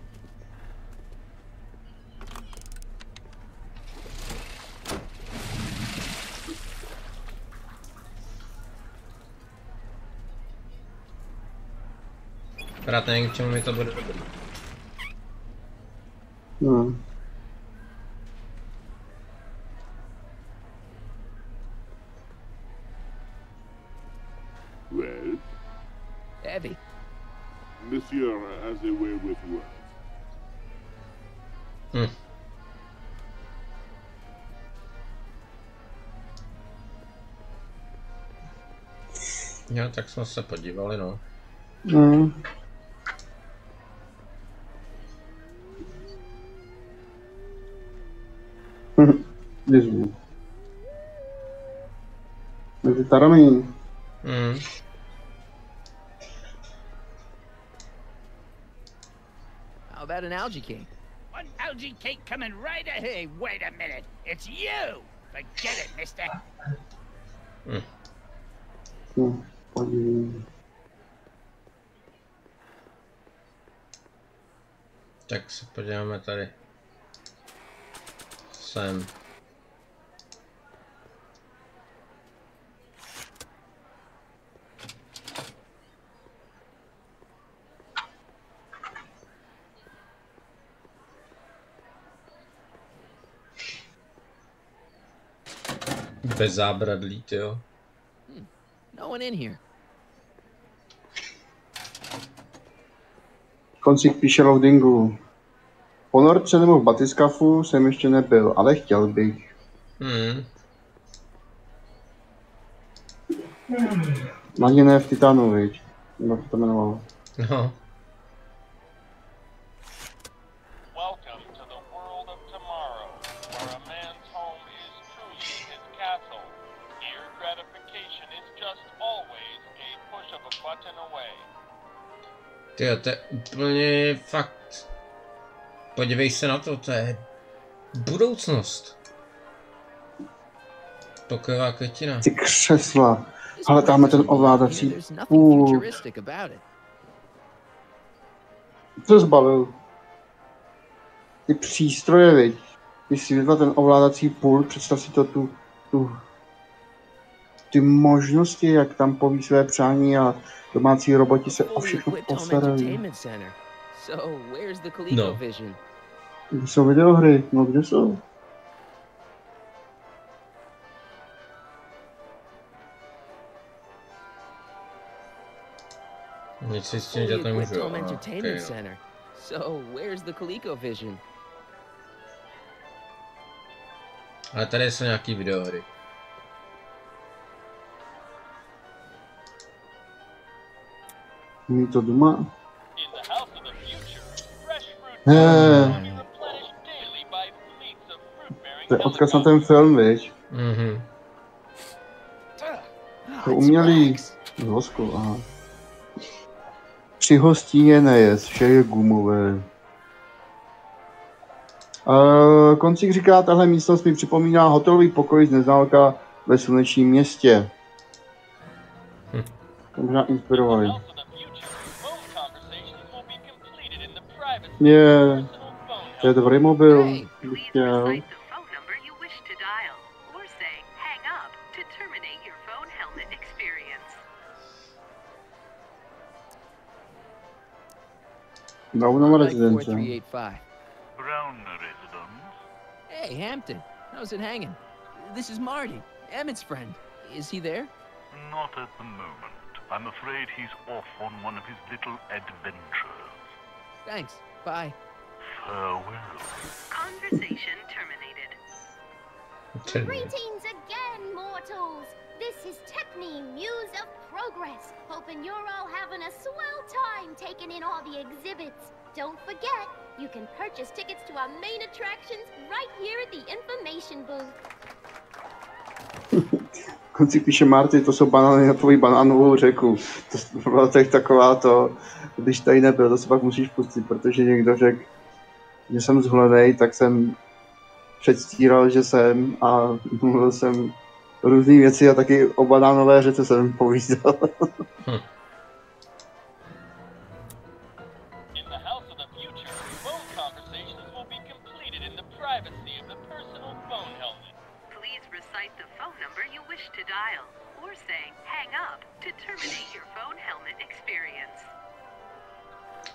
Akorát nevím, k čemu mi to bude dobrý. Well? Heavy. Monsieur has a way with words. Jo, tak jsme se podívali, no. Mezi taramí. How about an algae cake? One algae cake coming right ahead. Hey, wait a minute. It's you. Forget it, mister. Tak se podíváme tady. Sem. Bez zábradlí, jo. No one in here. Koncík píše loadingu. V ponorce nebo v batiskafu jsem ještě nebyl, ale chtěl bych. Ani ne v Titanu, viď? Jak to jmenovalo. No. Tyjo, to je úplně fakt. Podívej se na to, to je budoucnost. Pokojová květina. Ty křesla. Ale tam ten ovládací pult. Co zbalil? Ty přístroje, viď? Ty světla, ten ovládací pult, představ si to ty možnosti, jak tam poví své přání a domácí roboti se o všechno postarají. No. Kde jsou videohry? No kde jsou? Nic si s tím dělat nemůžu. Ale tady jsou nějaký videohry. Mí to doma? To je odkaz na ten film, viď? To umělý z vosku, aha. Při hostině nejez, vše je gumové. Koncík říká, tahle místnost mi připomíná hotelový pokoj z Neználka ve slunečním městě. To možná inspirovali. To je dobrý mobil, bych chtěl. Brownova rezidence. Brown residence? Hey, Hampton. How's it hanging? This is Marty, Emmett's friend. Is he there? Not at the moment. I'm afraid he's off on one of his little adventures. Thanks. Bye. Farewell. Conversation terminated. Greetings again, mortals! This is Techne, Muse of Progress. Hoping you're all having a swell time taking in all the exhibits. Don't forget, you can purchase tickets to our main attractions right here at the information booth. Konci píše Marty, to jsou banány na tvoji banánovou řeku. To byla tak taková to, když tady nebyl, to se pak musíš pustit, protože někdo řekl, že jsem zhulenej, tak jsem předstíral, že jsem a mluvil jsem různé věci a taky o banánové řece jsem povídal.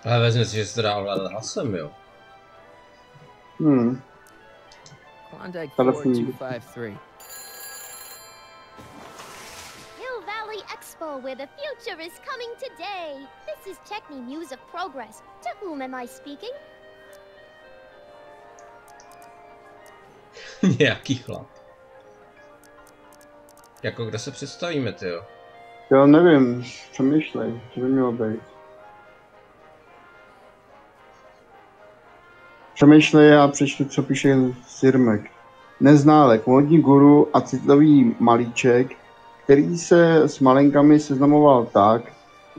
Ale vezmi si, že se to dá ovládat hlasem, jo? Klondike 4253. Hill Valley Expo, where the future is coming today. This is Techne, Muse of Progress. To whom am I speaking? Nějaký chlap. Jako kde se představíme, tyjo? Já nevím, přemýšlej, co by mělo být. Přemýšlej a přečtu, co píše Sirmek. Neználek, módní guru a citlivý malíček, který se s malenkami seznamoval tak,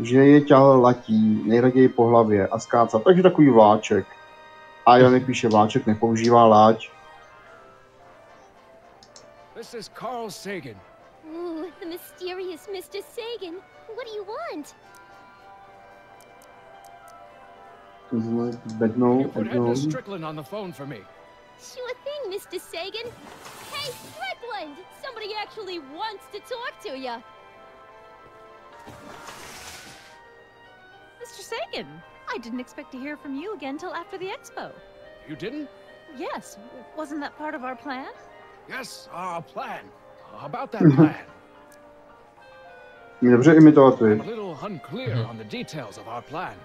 že je ťahal latí, nejraději po hlavě a skácal. Takže takový vláček. A Jony píše vláček, nepoužívá láť. This is Carl Sagan. Ooh, the mysterious Mr. Sagan. What do you want? You put Edna Strickland on the phone for me. Sure thing, Mr. Sagan. Hey, Strickland! Somebody actually wants to talk to you. Mr. Sagan, I didn't expect to hear from you again till after the expo. You didn't? Yes, wasn't that part of our plan? Yes, our plan. about that plan. Dobře imitovat I'm vy. a little unclear on the details of our plan.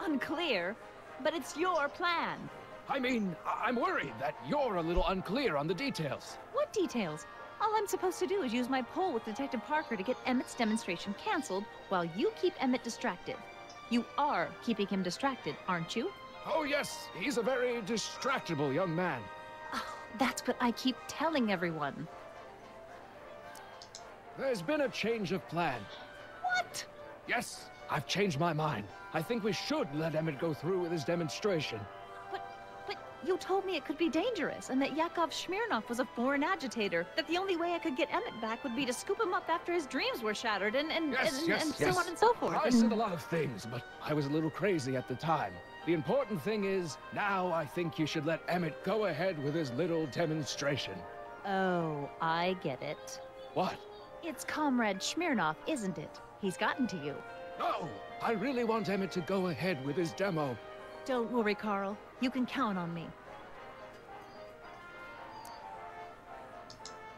Unclear? But it's your plan. I mean, I'm worried that you're a little unclear on the details. What details? All I'm supposed to do is use my poll with Detective Parker to get Emmett's demonstration canceled while you keep Emmett distracted. You are keeping him distracted, aren't you? Oh yes, he's a very distractible young man. Oh, that's what I keep telling everyone. There's been a change of plan. What? Yes, I've changed my mind. I think we should let Emmett go through with his demonstration. But you told me it could be dangerous, and that Yakov Smirnov was a foreign agitator, that the only way I could get Emmett back would be to scoop him up after his dreams were shattered, and so on and so forth. I said a lot of things, but I was a little crazy at the time. The important thing is, now I think you should let Emmett go ahead with his little demonstration. Oh, I get it. What? It's Comrade Smirnov, isn't it? He's gotten to you. No, I really want Emmett to go ahead with his demo. Don't worry, Carl. You can count on me.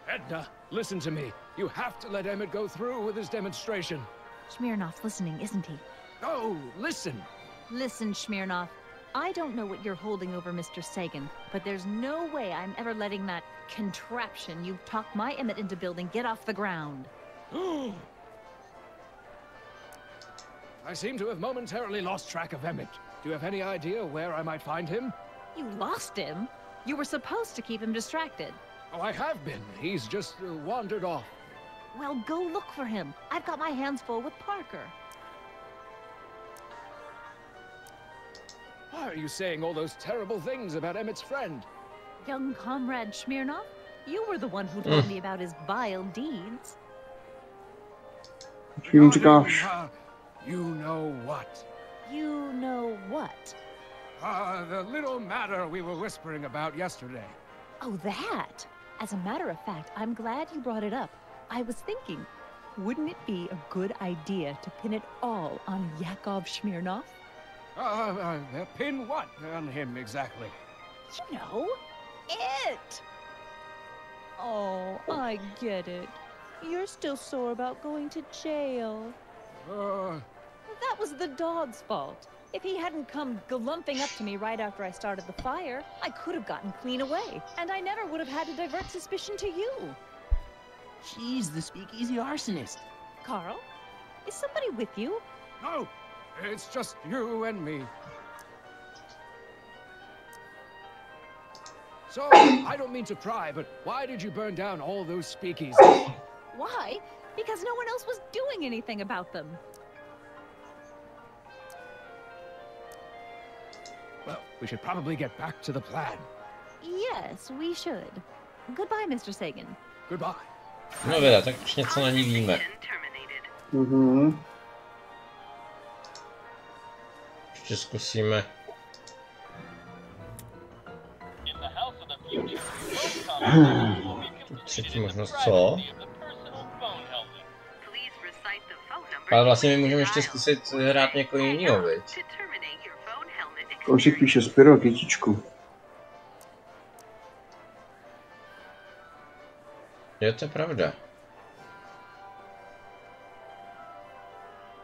Edna, listen to me. You have to let Emmett go through with his demonstration. Smirnov's listening, isn't he? No, listen. Listen, Smirnov. I don't know what you're holding over Mr. Sagan, but there's no way I'm ever letting that contraption you talked my Emmett into building get off the ground. I seem to have momentarily lost track of Emmett. Do you have any idea where I might find him? You lost him? You were supposed to keep him distracted. Oh, I have been. He's just wandered off. Well, go look for him. I've got my hands full with Parker. Why are you saying all those terrible things about Emmett's friend? Young Comrade Smirnov, you were the one who told me about his vile deeds. You říkáš? You know what? You know what? The little matter we were whispering about yesterday. Oh, that! As a matter of fact, I'm glad you brought it up. I was thinking, wouldn't it be a good idea to pin it all on Yakov Smirnov? Pin what on him exactly? You know, it! Oh, I get it. You're still sore about going to jail. That was the dog's fault. If he hadn't come galumping up to me right after I started the fire, I could have gotten clean away, and I never would have had to divert suspicion to you. She's the speakeasy arsonist. Carl, is somebody with you? No, it's just you and me. So, I don't mean to pry, but why did you burn down all those speakeasies? Why? Because no one else was doing anything about them. Well, we should probably get back to the plan. Yes, we should. Goodbye, Mr. Sagan. Goodbye. No teda, tak už něco na ní víme. Ještě zkusíme. Tu třetí možnost, co? Ale vlastně my můžeme ještě zkusit hrát někoho jiného, viď? Kousek píše Spiro, kytičku. Je to pravda.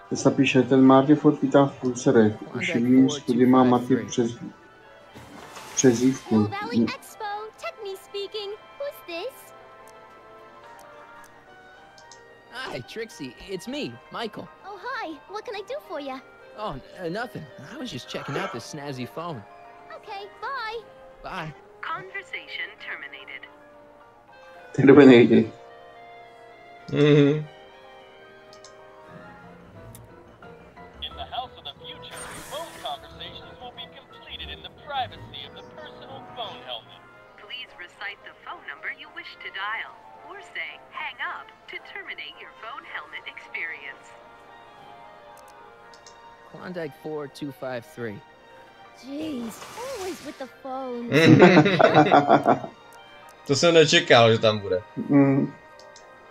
Teď napíše, ten Marty Ford vítá v půlcerech. Už jedním studii má Marty přezívku. Hi, Trixie. It's me, Michael. Oh, hi. What can I do for you? Oh, nothing. I was just checking out this snazzy phone. Okay, bye. Bye. Conversation terminated. Ty doby nejde. In the house of the future, phone conversations will be completed in the privacy of the personal phone helmet. Please recite the phone number you wish to dial, or say hang up to terminate your phone helmet experience. Klondike 4253. Jeez, always with the phone. To jsem nečekal, že tam bude.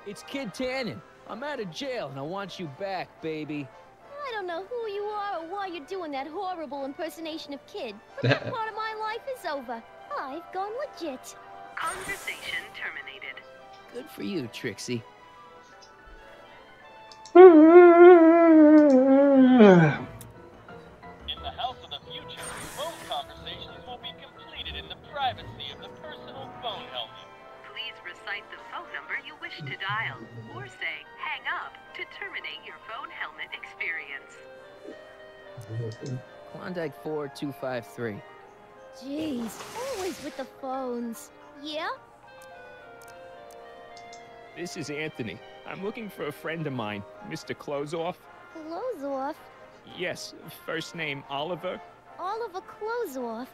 It's Kid Tannen. I'm out of jail and I want you back, baby. I don't know who you are or why you're doing that horrible impersonation of Kid, but that part of my life is over. I've gone legit. Conversation terminated. Good for you, Trixie. In the house of the future, phone conversations will be completed in the privacy of the personal phone helmet. Please recite the phone number you wish to dial, or say hang up to terminate your phone helmet experience. Klondike 4253. Jeez, always with the phones. Yeah? This is Anthony. I'm looking for a friend of mine, Mr. Closeoff. Clothes off? Yes, first name Oliver. Oliver Closeoff?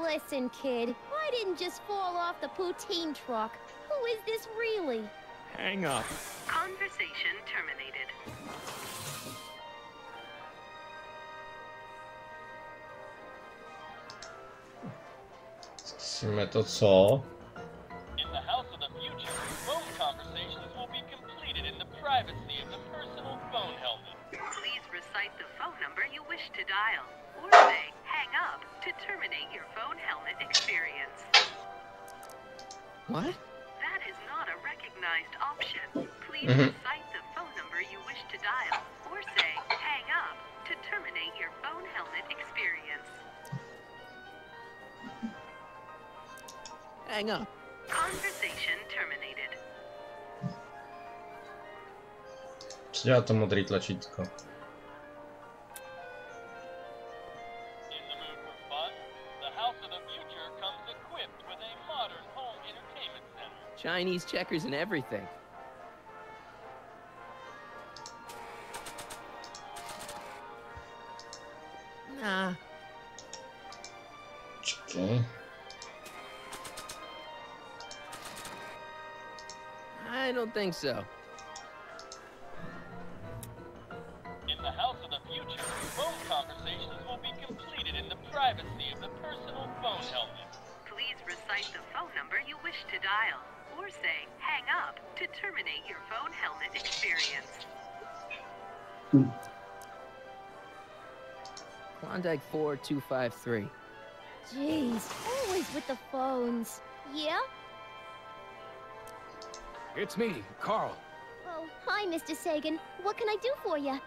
Listen, kid, I didn't just fall off the poutine truck. Who is this really? Hang up. Conversation terminated. Zkusíme to co? In the house of the future, phone conversations will be completed in the privacy of the personal phone helmet. Please recite the phone number you wish to dial, or say hang up to terminate your phone helmet experience. What? That is not a recognized option. Please recite the phone number you wish to dial, or say hang up to terminate your phone helmet experience. Hang up. Conversation terminated. Co dělá to modrý tlačítko? In the mood for fun, the house of the future comes equipped with a modern home entertainment center. Chinese checkers and everything. Nah. Okay. I don't think so. In the house of the future, phone conversations will be completed in the privacy of the personal phone helmet. Please recite the phone number you wish to dial, or say hang up to terminate your phone helmet experience. Klondike 4253. Jeez, always with the phones. Yeah? It's me, Carl. Oh, hi, Mr. Sagan. What can I do for you?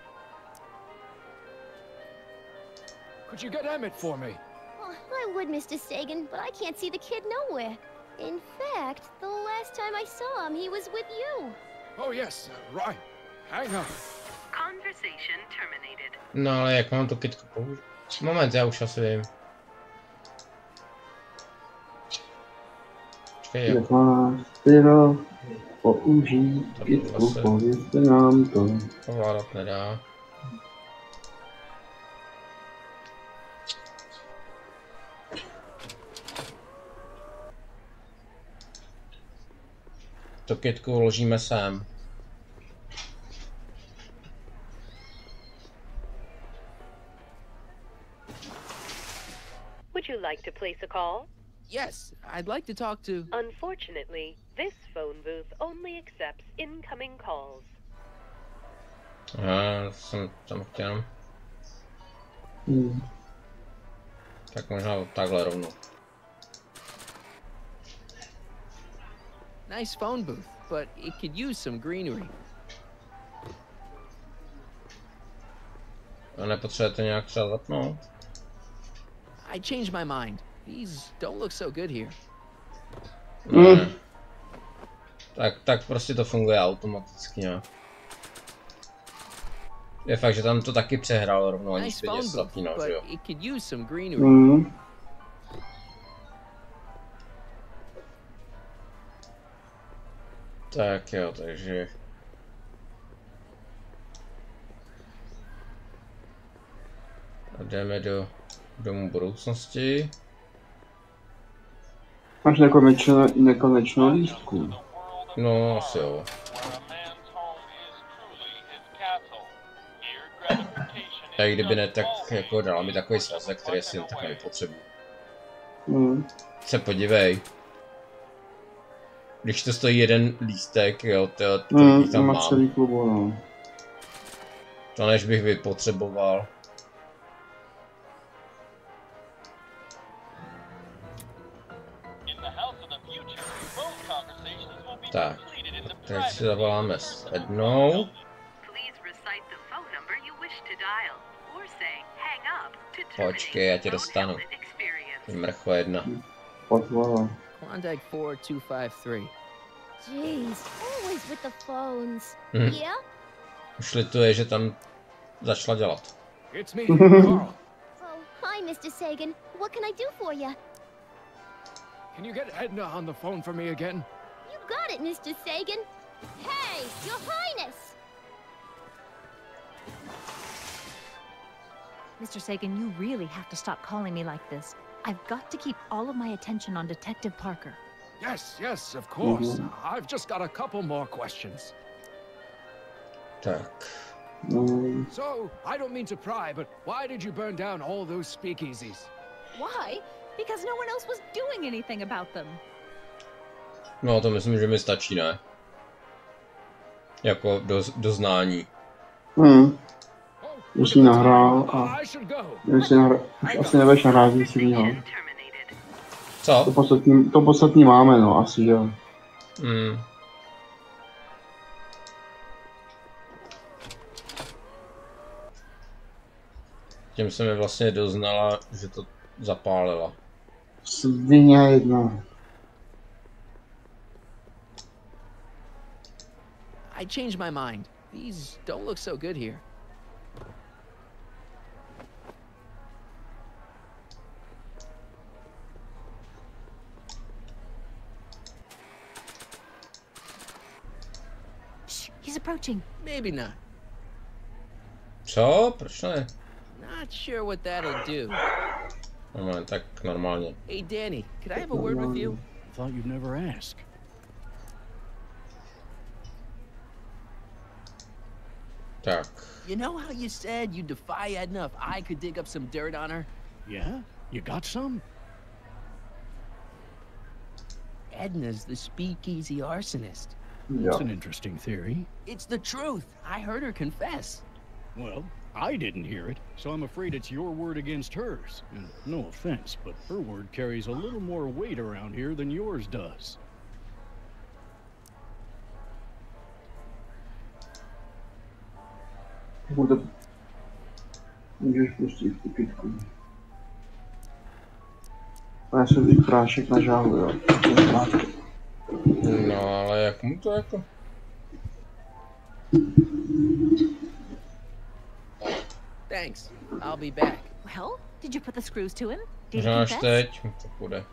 Could you get Emmett for me? Oh, I would, Mr. Sagan, but I can't see the kid nowhere. In fact, the last time I saw him, he was with you. Oh, yes, right. Hang up. Conversation terminated. No ale jak mám tu kytku použít? Moment, já už asi vím. Počkej, jak? Použít kytku, povězte nám to. Ovládat nedá. Tu kytku vložíme sem. Would you like to place a call? Yes, I'd like to talk to... Unfortunately, this phone booth only accepts incoming calls. Jsem tam chtěl. Tak možná takhle rovnou. Nice phone booth, but it could use some greenery. A nepotřebujete nějak třeba zapnout? I changed my mind. These don't look so good here. Ne. Tak prostě to funguje automaticky nějak. Je fakt, že tam to taky přehrál rovnou, ani Nice vidět phone booth, zapínal, že jo? but it could use some greenery. Tak jo, takže... A jdeme do domu budoucnosti. Máš nekonečno lístku. No, asi jo. A kdyby ne, tak jako dala mi takový svazek, který si jen tak nepotřebuji. Se podívej. Když to stojí jeden lístek, jo, kolik tam mám. Celý klubu, no. To než bych vypotřeboval. future, phone conversations will be Tak, completed in the teď si privacy zavoláme of the s personal Ednou. Please recite the phone number you wish to dial, or say hang up to Počkej, já tě terminate dostanu. phone experience. Ty mrcho jedna. Klondike 4253. Jeez, always with the phones. Mhm. Yeah? Už lituje, že tam začala dělat. It's me, Carl. Oh, hi, Mr. Sagan. What can I do for you? Can you get Edna on the phone for me again? You got it, Mr. Sagan. Hey, Your Highness! Mr. Sagan, you really have to stop calling me like this. I've got to keep all of my attention on Detective Parker. Yes, of course. I've just got a couple more questions. Tak. So, I don't mean to pry, but why did you burn down all those speakeasies? Why? Because no one else was doing anything about them. No, to myslím, že mi stačí, ne? Jako doznání. Už si nahrál a... Asi nebudeš nahrát nic jiného. Co? To podstatní máme, no, asi, jo. Tím se mi vlastně doznala, že to zapálila. Svině jedna. I changed my mind. These don't look so good here. Shh, he's approaching. Maybe not. Co? Proč ne? Not sure what that'll do. No, tak normálně. Hey, Danny, could I have a word with you? Thought you'd never ask. Tak. You know how you said you'd defy Edna if I could dig up some dirt on her? Yeah? You got some? Edna's the speakeasy arsonist. That's an interesting theory. It's the truth. I heard her confess. Well, I didn't hear it, so I'm afraid it's your word against hers. And no offense, but her word carries a little more weight around here than yours does. Můžeš pustit tu kytku. Já jsem teď prášek na žáhu, jo. No, ale jak mu to jako? Thanks. I'll be back. Well, did you put the screws to him? Did he Možná až confess? teď to půjde.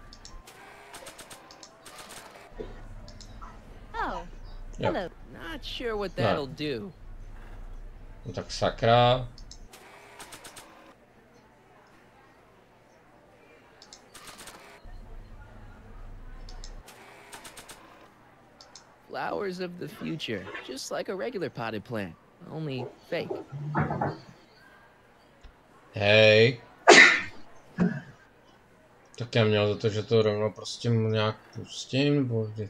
Oh, Yep. hello. Not sure what that'll do. No tak sakra. Flowers of the future, just like a regular potted plant, only fake. Hej. Tak já měl za to, že to rovnou prostě mu nějak pustím, nebo kdy?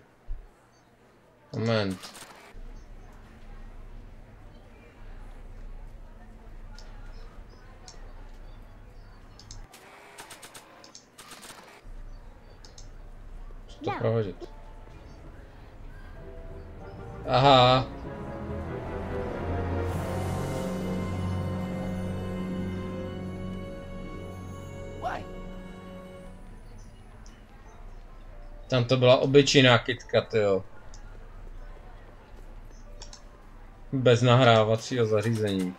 Moment. Co to prohodit? Aha. Tam to byla obyčejná kytka, tyjo. Bez nahrávacího zařízení.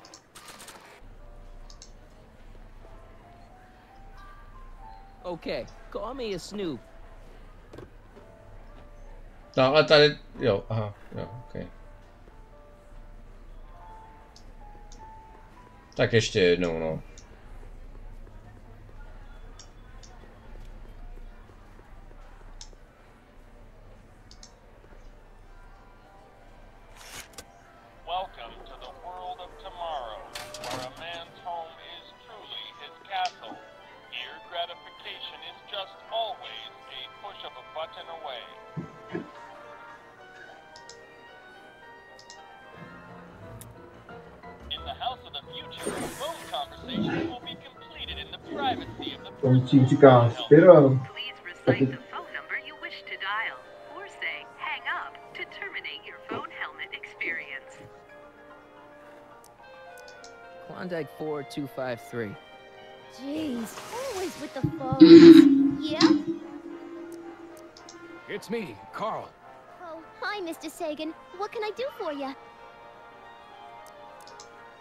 Okay, call me a snoop. No, ale tady, jo, aha, jo, ok. Tak ještě jednou, no. Welcome to the world of tomorrow, where a man's home is truly his castle. Here, gratification is just always a push of a button away. In the house of the future, phone conversations will be completed in the privacy of the On ti říká Spiro. Please recite the phone number you wish to dial, Klondike 4253. Jeez, always with the phones. Yeah? It's me, Carl. Oh, hi, Mr. Sagan. What can I do for you?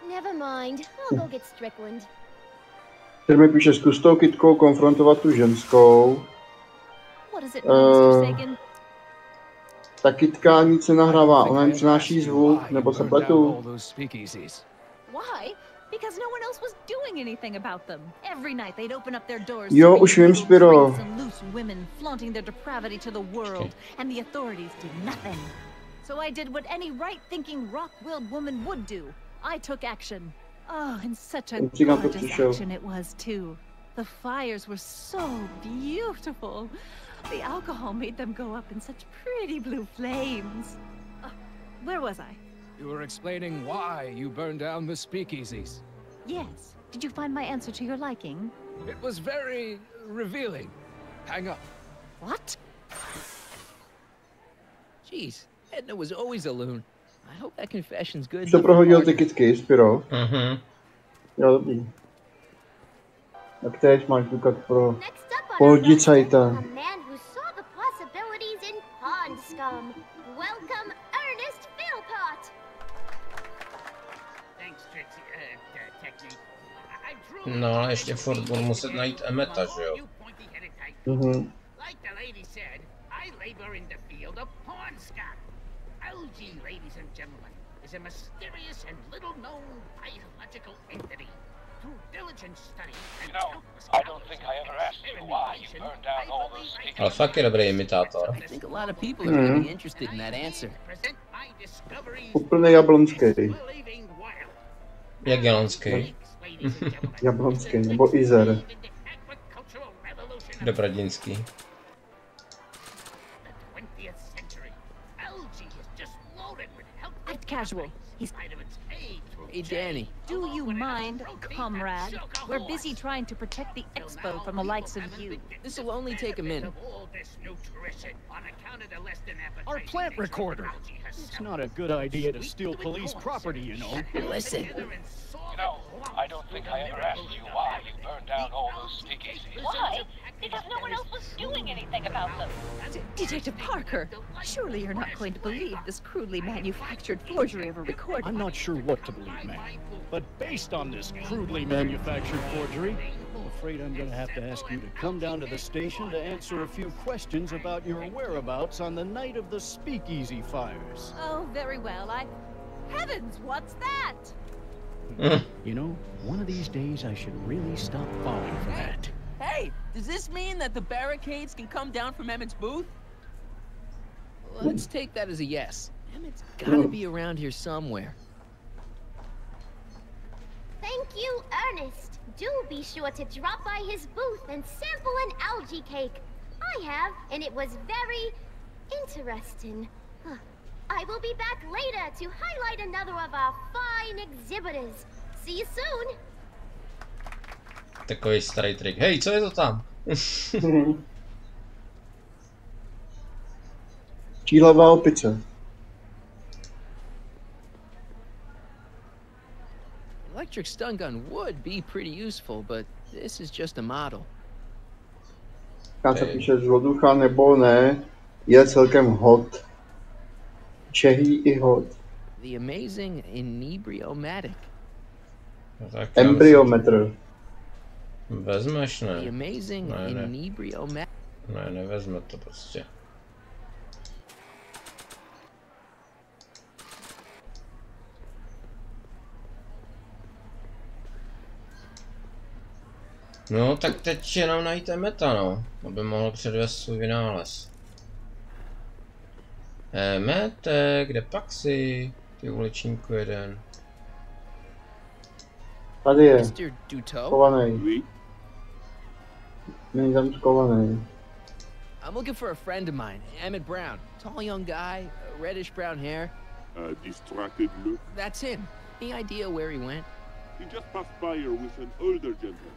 Never mind. I'll go get Strickland. Tady mi píše, zkus tou kytkou konfrontovat tu ženskou. What does it mean, Mr. Sagan? Ta kytka nic nenahrává, ona jim přináší zvuk, nebo se pletu. Why? Because no one else was doing anything about them. Every night they'd open up their doors. Jo, už vím, Spiro. Loose women flaunting their depravity to the world, and the authorities did nothing. So I did what any right-thinking, rock-willed woman would do. I took action. Oh, and such a gorgeous action it was, too. The fires were so beautiful. The alcohol made them go up in such pretty blue flames. Where was I? You were explaining why you burned down the speakeasies. Yes. Did you find my answer to your liking? It was very revealing. Hang up. What? Jeez, Edna was always a loon. I hope that confession's good. Jsi prohodil ty kytky, Spiro? Jo, dobrý. Tak teď máš důkaz pro policajta. A man who saw the possibilities in pond scum. Welcome, Ernest Philpott. Thanks, Trixie. No, ale ještě furt budu muset najít Emmeta, že jo? Like the lady said, I labor in the field of pond scum. Algae, ladies and gentlemen, is a mysterious and little-known biological entity. Through diligent study and I don't think I ever asked you why you burned down all those speakers. Ale fakt je dobrý imitátor. I think a lot of people are going to be interested in that answer. Úplně jablonský. Jak jablonský? Jablonský, nebo Izer. Dobrodinský. Act casual. He's... Hey, Danny. Do you mind, comrade? We're busy trying to protect the expo from the likes of you. This'll only take a minute. Our plant recorder. It's not a good idea to steal police property, you know. Listen. You know, I don't think I ever asked you why you burned down all those speakeasies. Why? Because no one else was doing anything about them. Detective Parker, surely you're not going to believe this crudely manufactured forgery of a recording. I'm not sure what to believe, ma'am. But based on this crudely manufactured forgery, I'm afraid I'm going to have to ask you to come down to the station to answer a few questions about your whereabouts on the night of the speakeasy fires. Oh, very well. Heavens, what's that? You know, one of these days I should really stop falling for that. Hey, does this mean that the barricades can come down from Emmett's booth? Let's take that as a yes. Emmett's gotta be around here somewhere. Thank you, Ernest. Do be sure to drop by his booth and sample an algae cake. I have, and it was very interesting. I will be back later to highlight another of our fine exhibitors. See you soon. Takový starý trik. Hej, co je to tam? Čílová opice. Electric stun gun would be pretty useful, but this is just a model. Já se píše z voducha nebo ne, je celkem hot. Čehý i hot. The amazing inebriomatic. Embryometr. Vezmeš, ne? The amazing inebriomatic. Ne, nevezme to prostě. No, tak teď jenom najít Emmeta, no, aby mohl předvést svůj vynález. Emmete, kde pak jsi? Ty uličníku jeden. Tady je. Skovaný. Není tam skovaný. I'm looking for a friend of mine, Emmett Brown. Tall young guy, reddish brown hair. Distracted look. That's him. Any idea where he went? He just passed by here with an older gentleman.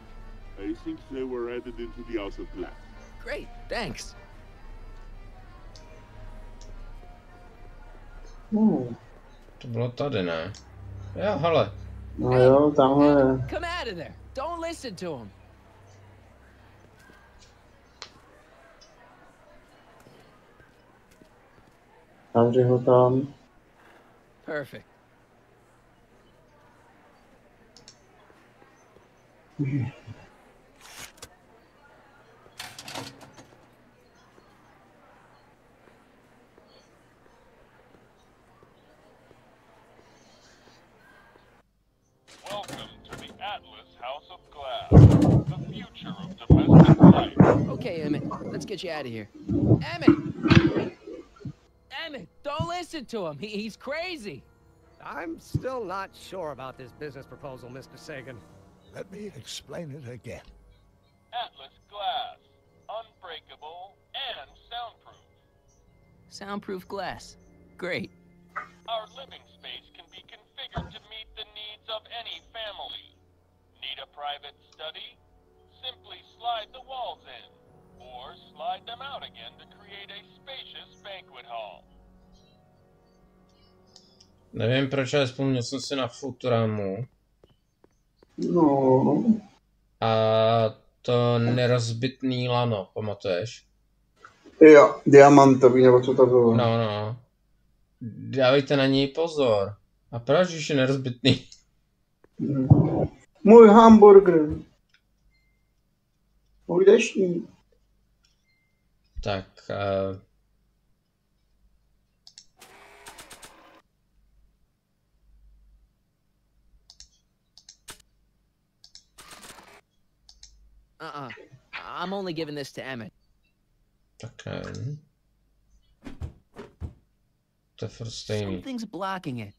I think they were headed into the House of Glass. Great, thanks. To bylo tady, ne? Jo, hele. No jo, tamhle. Come out of there. Don't listen to him. Zavři ho tam. Perfect. Welcome to the Atlas House of Glass, the future of domestic life. Okay, Emmett, let's get you out of here. Emmett! Emmett, don't listen to him. He's crazy. I'm still not sure about this business proposal, Mr. Sagan. Let me explain it again. Atlas glass, unbreakable and soundproof. Soundproof glass. Great. Our living space can be configured to meet the needs of any family. Need a private study? Simply slide the walls in, or slide them out again to create a spacious banquet hall. Nevím proč, ale vzpomněl jsem si na Futuramu. No. A to nerozbitný lano, pamatuješ? Jo, diamantový, nebo co to bylo? No. Dávejte na něj pozor. A proč už je nerozbitný? Můj hamburger. Můj deštník. Tak... I'm only giving this to Emmett. Okay. To je furt stejný. Something's blocking it.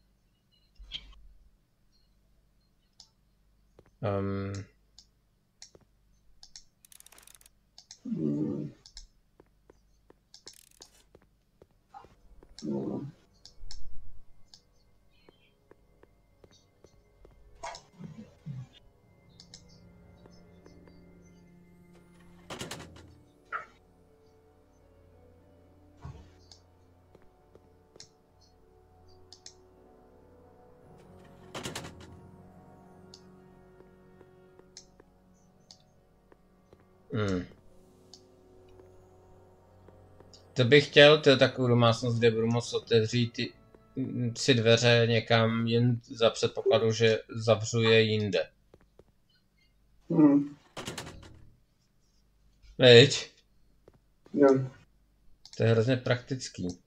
To bych chtěl, to je takovou domácnost, kde budu moct otevřít si dveře někam jen za předpokladu, že zavřu je jinde. Viď? Jo. To je hrozně praktický.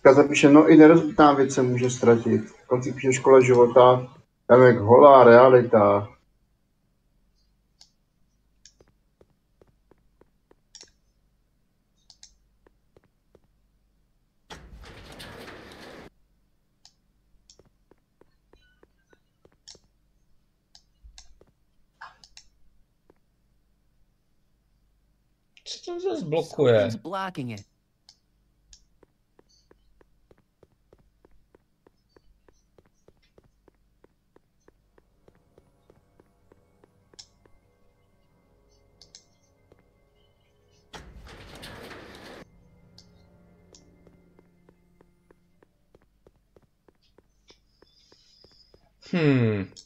Kaza píše, no i nerozbitná věc se může ztratit. Konci píše škola života, tam jak holá realita. Co to zase blokuje?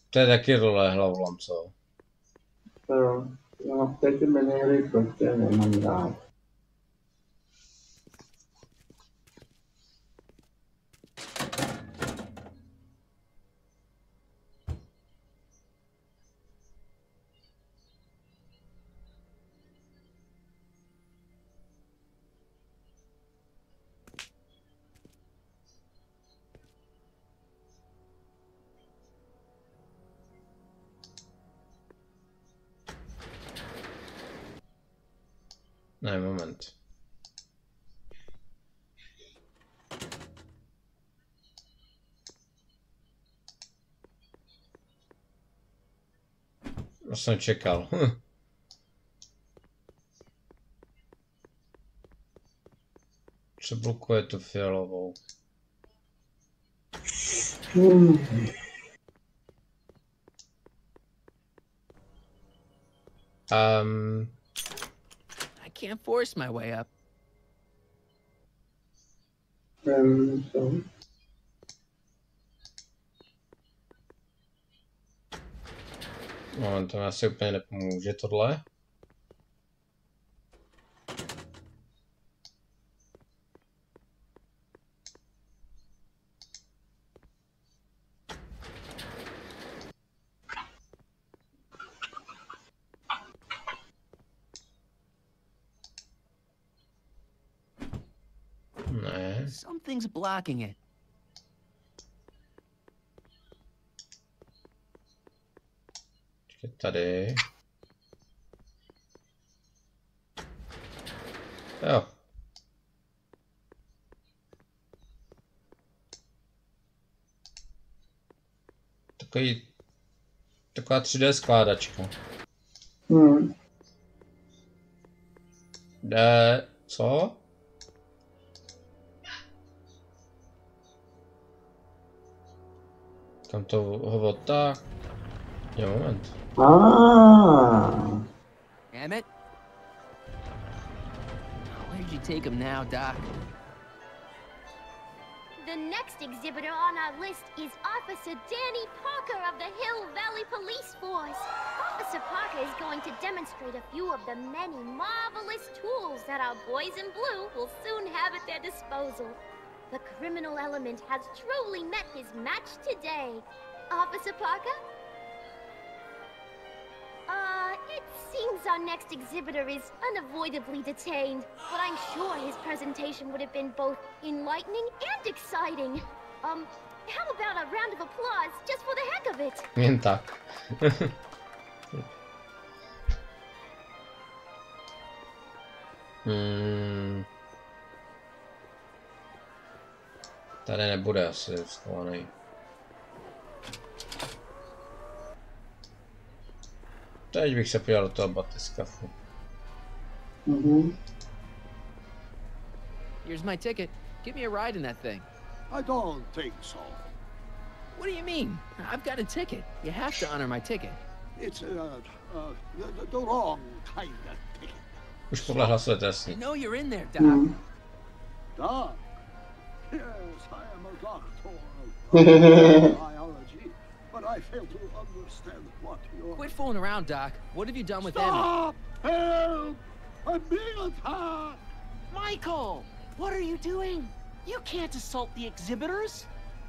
To je taky role hlavlam, co? Jo, no, teď ty miniry prostě nemám rád. Ne, moment. To jsem čekal. Přeblokuje tu fialovou. I can't force my way up. No, to asi úplně nepomůže tohle. Ne. Something's blocking it. Tady. Jo. Taková 3D skládačka. Co? Tam to ho tak. Jo, moment. Emmett? Where'd you take him now, Doc? The next exhibitor on our list is Officer Danny Parker of the Hill Valley Police Force. Officer Parker is going to demonstrate a few of the many marvelous tools that our boys in blue will soon have at their disposal. The criminal element has truly met his match today. Officer Parker? It seems our next exhibitor is unavoidably detained, but I'm sure his presentation would have been both enlightening and exciting. How about a round of applause just for the heck of it? Jen tak. Tady nebude asi schovaný. Teď bych se podíval do toho batiskafu. Here's my ticket. Give me a ride in that thing. I don't think so. What do you mean? I've got a ticket. You have to honor my ticket. It's the wrong kind of ticket. Už podle hlasujete, jasně. I know you're in there, Doc. Doc? Yes, I am a doctor of biology, but I fail to understand what you're... Quit fooling around, Doc. What have you done with Stop! Emmett? Help! I'm being attacked! Michael! What are you doing? You can't assault the exhibitors!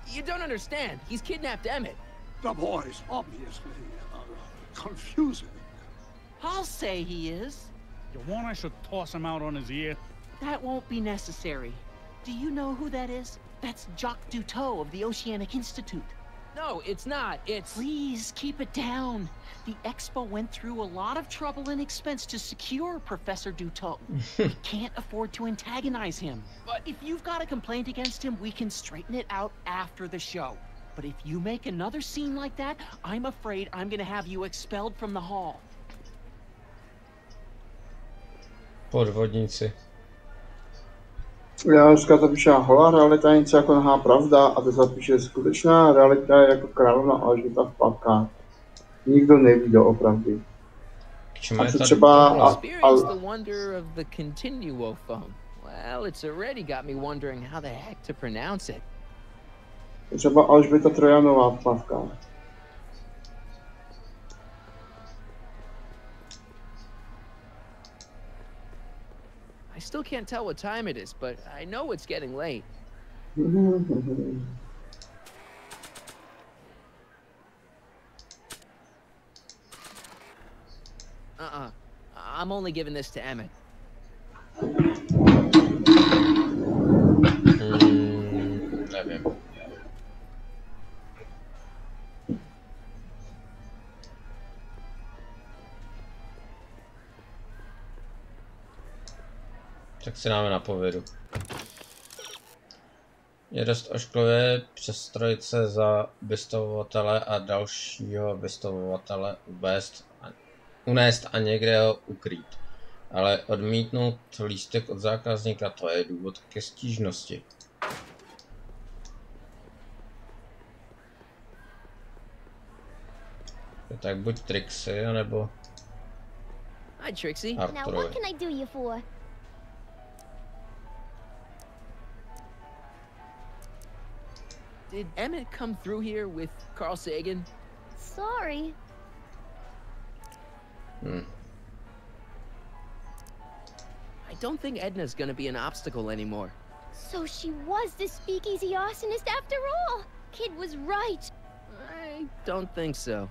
You don't understand. He's kidnapped Emmett. The boy's obviously confusing. I'll say he is. You want I should toss him out on his ear? That won't be necessary. Do you know who that is? That's Jacques Duteau of the Oceanic Institute. No, it's not. It's... Please, keep it down. The Expo went through a lot of trouble and expense to secure Professor Duteau. We can't afford to antagonize him. But if you've got a complaint against him, we can straighten it out after the show. But if you make another scene like that, I'm afraid I'm gonna have you expelled from the hall. Podvodníci. Já dneska zapíše holá realita je něco jako nahá pravda a to zapíše skutečná realita je jako královna Alžběta v plakách. Nikdo neví doopravdy. A co třeba... Experience the wonder of the continuophone. Well, it's already got me wondering how the heck to pronounce it. Třeba Alžběta Trojanová v plavkách. I still can't tell what time it is, but I know it's getting late. I'm only giving this to Emmett. Nevím. Tak si dáme na povědu. Je dost ošklivé přestrojit se za vystavovatele a dalšího vystavovatele unést a někde ho ukrýt. Ale odmítnout lístek od zákazníka, to je důvod ke stížnosti. Tak buď Trixie, anebo Hi, Trixie. Now, what can I do you for? Did Emmett come through here with Carl Sagan? Sorry. I don't think Edna's gonna be an obstacle anymore. So she was the speakeasy arsonist after all. Kid was right. I don't think so.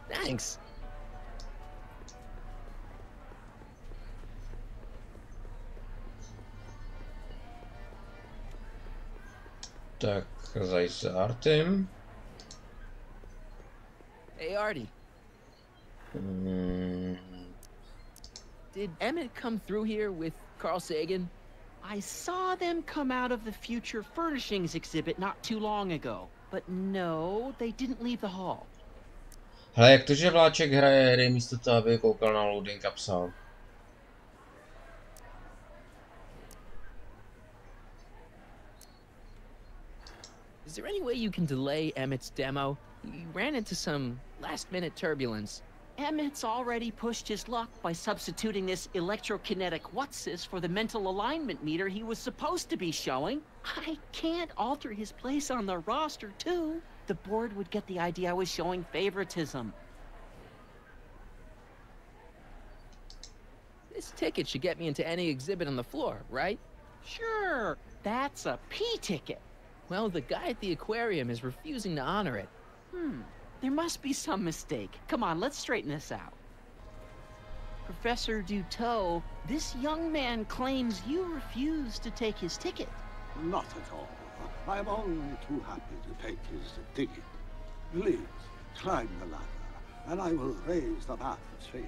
Thanks. Tak, zajít Artem. Hey, Artie. Did Emmett come through here with Carl Sagan? I saw them come out of the Future Furnishings exhibit not too long ago. But no, they didn't leave the hall. Hele, jak to, že Vláček hraje hry místo toho, aby koukal na loading a psal? Is there any way you can delay Emmett's demo? He ran into some last-minute turbulence. Emmett's already pushed his luck by substituting this electrokinetic what's-this for the mental alignment meter he was supposed to be showing. I can't alter his place on the roster, too. The board would get the idea I was showing favoritism. This ticket should get me into any exhibit on the floor, right? Sure, that's a P ticket. Well, the guy at the aquarium is refusing to honor it. There must be some mistake. Come on, let's straighten this out. Professor Duteau, this young man claims you refused to take his ticket. Not at all. I'm only too happy to take his ticket. Please, climb the ladder, and I will raise the bathysphere.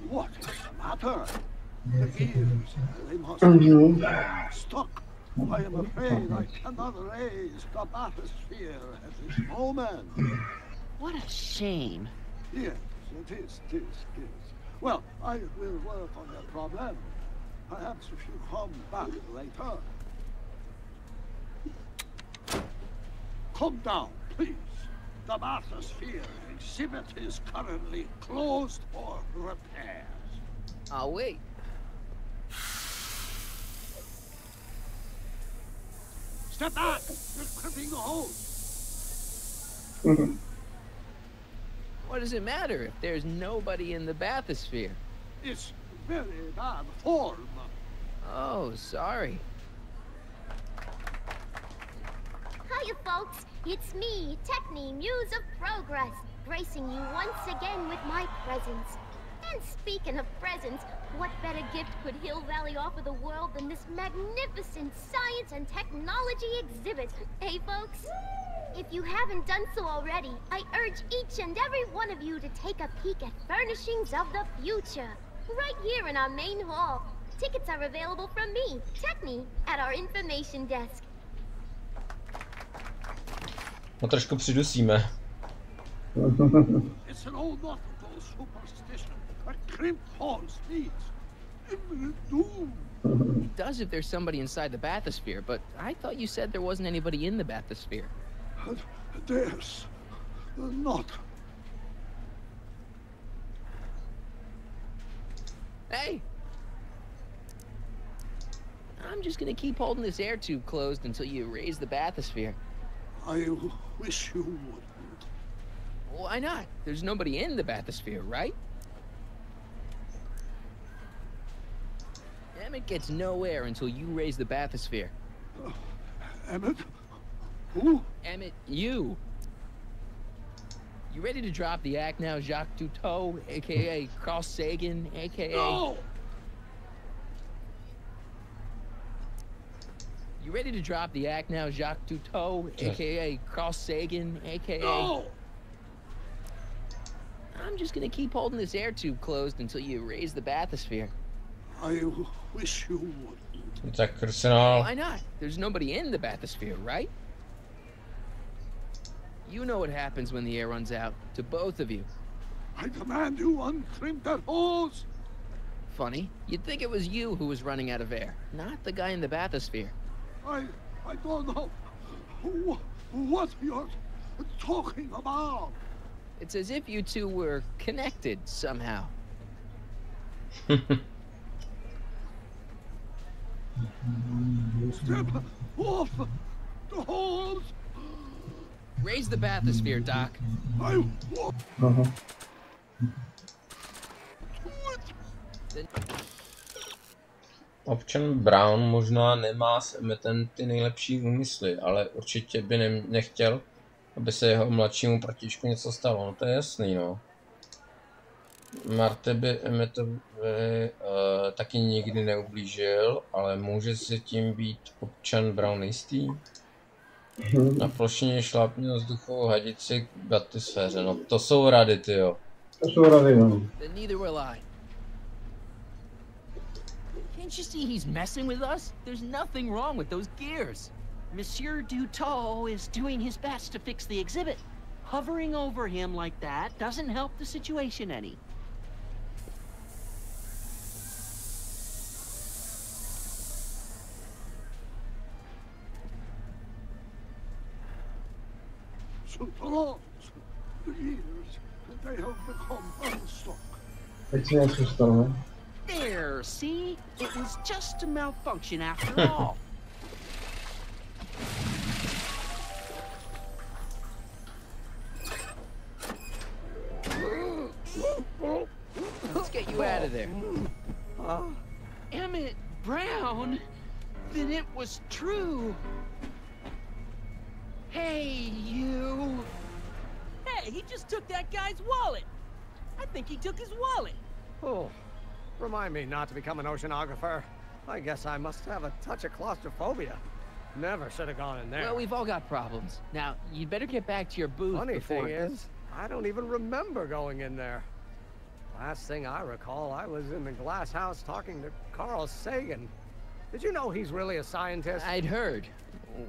What is the matter? The gears, they must be stuck. I am afraid I cannot raise the bathysphere at this moment. What a shame. Yes, it is. Well, I will work on the problem. Perhaps if you come back later. Come down, please. The bathysphere exhibit is currently closed for repairs. I'll wait. Step back! You're clipping the hose! What does it matter if there's nobody in the bathysphere? It's very bad form. Oh, sorry. Hiya, folks. It's me, Techne, Muse of Progress, gracing you once again with my presence. And speaking of presents, what better gift could Hill Valley offer the world than this magnificent science and technology exhibit? Hey, folks? If you haven't done so already, I urge each and every one of you to take a peek at Furnishings of the Future, right here in our main hall. Tickets are available from me, Techne, at our information desk. No trošku přidusíme. It's an old nautical superstition. A crimp horse needs imminent doom. It does if there's somebody inside the bathysphere, but I thought you said there wasn't anybody in the bathysphere. There's not. Hey! I'm just gonna keep holding this air tube closed until you raise the bathysphere. I wish you wouldn't. Why not? There's nobody in the bathysphere, right? Emmett gets no air until you raise the bathysphere. Emmett? Who? Emmett, you. You ready to drop the act now, Jacques Duteau, a.k.a. Carl Sagan, a.k.a. No! You ready to drop the act now, Jacques Duteau, a.k.a. Carl Sagan, a.k.a. No! I'm just gonna keep holding this air tube closed until you raise the bathysphere. I wish you would. Tak Arsenal. Why not? There's nobody in the bathysphere, right? You know what happens when the air runs out, to both of you. I command you uncrimp that hose. Funny, you'd think it was you who was running out of air, not the guy in the bathysphere. I don't know what you're talking about. It's as if you two were connected somehow. Step off the hose. Raise the bathysphere, Doc. Občan Brown možná nemá s Emmetem ty nejlepší úmysly, ale určitě by nechtěl, aby se jeho mladšímu protižku něco stalo. No to je jasný, no. Marty by Emmetovi taky nikdy neublížil, ale může si tím být občan Brown jistý? Na plošině šlápně vzduchovou hadici k batysféře. No to jsou rady, tyjo. To jsou rady, no. Can't you see he's messing with us? There's nothing wrong with those gears. Monsieur Dutot is doing his best to fix the exhibit. Hovering over him like that doesn't help the situation any. The gears, they have become unstuck. There, see? It was just a malfunction after all. Let's get you out of there. Emmett Brown? Then it was true. Hey, you. Hey, he just took that guy's wallet. I think he took his wallet. Oh, remind me not to become an oceanographer. I guess I must have a touch of claustrophobia. Never should have gone in there. Well, we've all got problems. Now, you'd better get back to your booth. Funny thing is, I don't even remember going in there. Last thing I recall, I was in the glass house talking to Carl Sagan. Did you know he's really a scientist? I'd heard.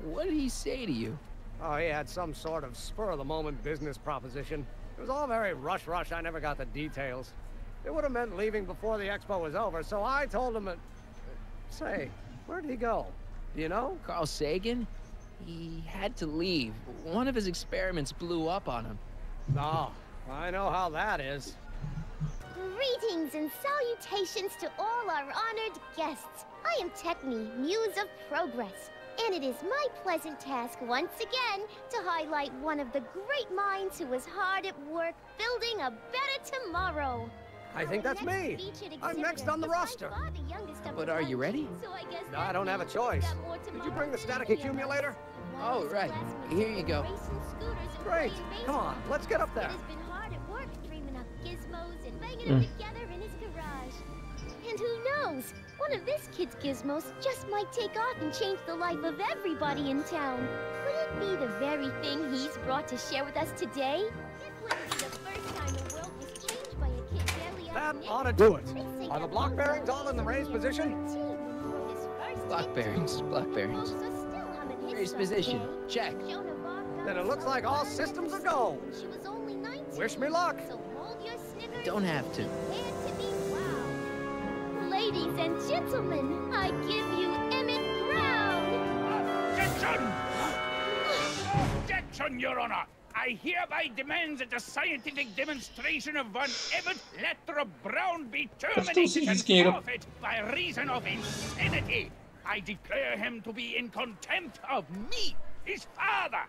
What did he say to you? Oh, he had some sort of spur-of-the-moment business proposition. It was all very rush. I never got the details. It would have meant leaving before the expo was over, so I told him that... Say, where'd he go? Do you know? Carl Sagan? He had to leave. One of his experiments blew up on him. Oh, I know how that is. Greetings and salutations to all our honored guests. I am Techne, Muse of Progress. And it is my pleasant task once again to highlight one of the great minds who was hard at work building a better tomorrow. I think that's me. I'm next on the roster. But are you ready? No, I don't have a choice. Did you bring the static accumulator? Oh, right. Here you go. Great. Come on, let's get up there. He has been hard at work dreaming up gizmos and banging them together in his garage. And who knows? One of this kid's gizmos just might take off and change the life of everybody in town. Could it be the very thing he's brought to share with us today? This wouldn't be the first time the world was changed by a kid barely That out ought to do it. Are the block bearings all in the raised position? Block bearings. Raised position. Check. Then it looks like all systems are go. Wish me luck. Don't have to. Ladies and gentlemen, I give you Emmett Brown! Objection! Objection, Your Honor! I hereby demand that the scientific demonstration of one Emmett Letter Brown be terminated and forfeit by reason of insanity. I declare him to be in contempt of me, his father.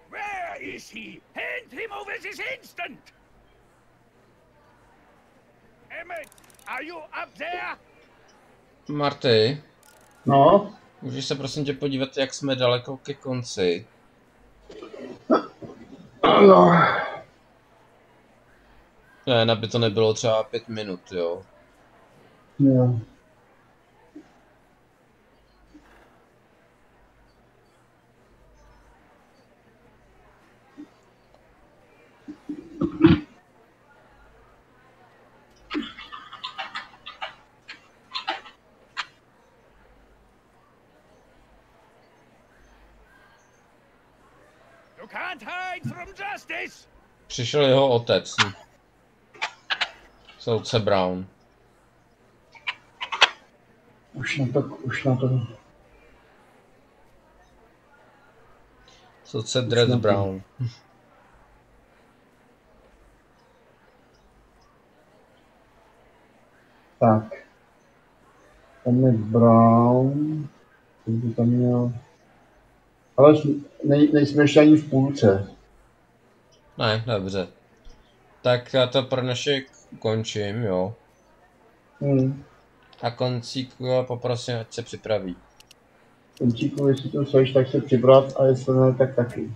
Where is he? Hand him over this instant! Emmett! Are you up there? Marty? No? Můžeš se prosím tě podívat, jak jsme daleko ke konci? Ano. Ne, aby to nebylo třeba 5 minut, jo? Jo. You can't hide from justice. Přišel jeho otec. Soudce Brown. Už na to. Soudce Dress Brown. Tak. Tam je Brown. Kdyby tam měl... Ale nejsme ještě ani v půlce. Ne, dobře. Tak já to pro dnešek končím, jo. A Koncíku poprosím, ať se připraví. Koncíku, jestli tu seš, tak se připrav, a jestli ne, tak taky.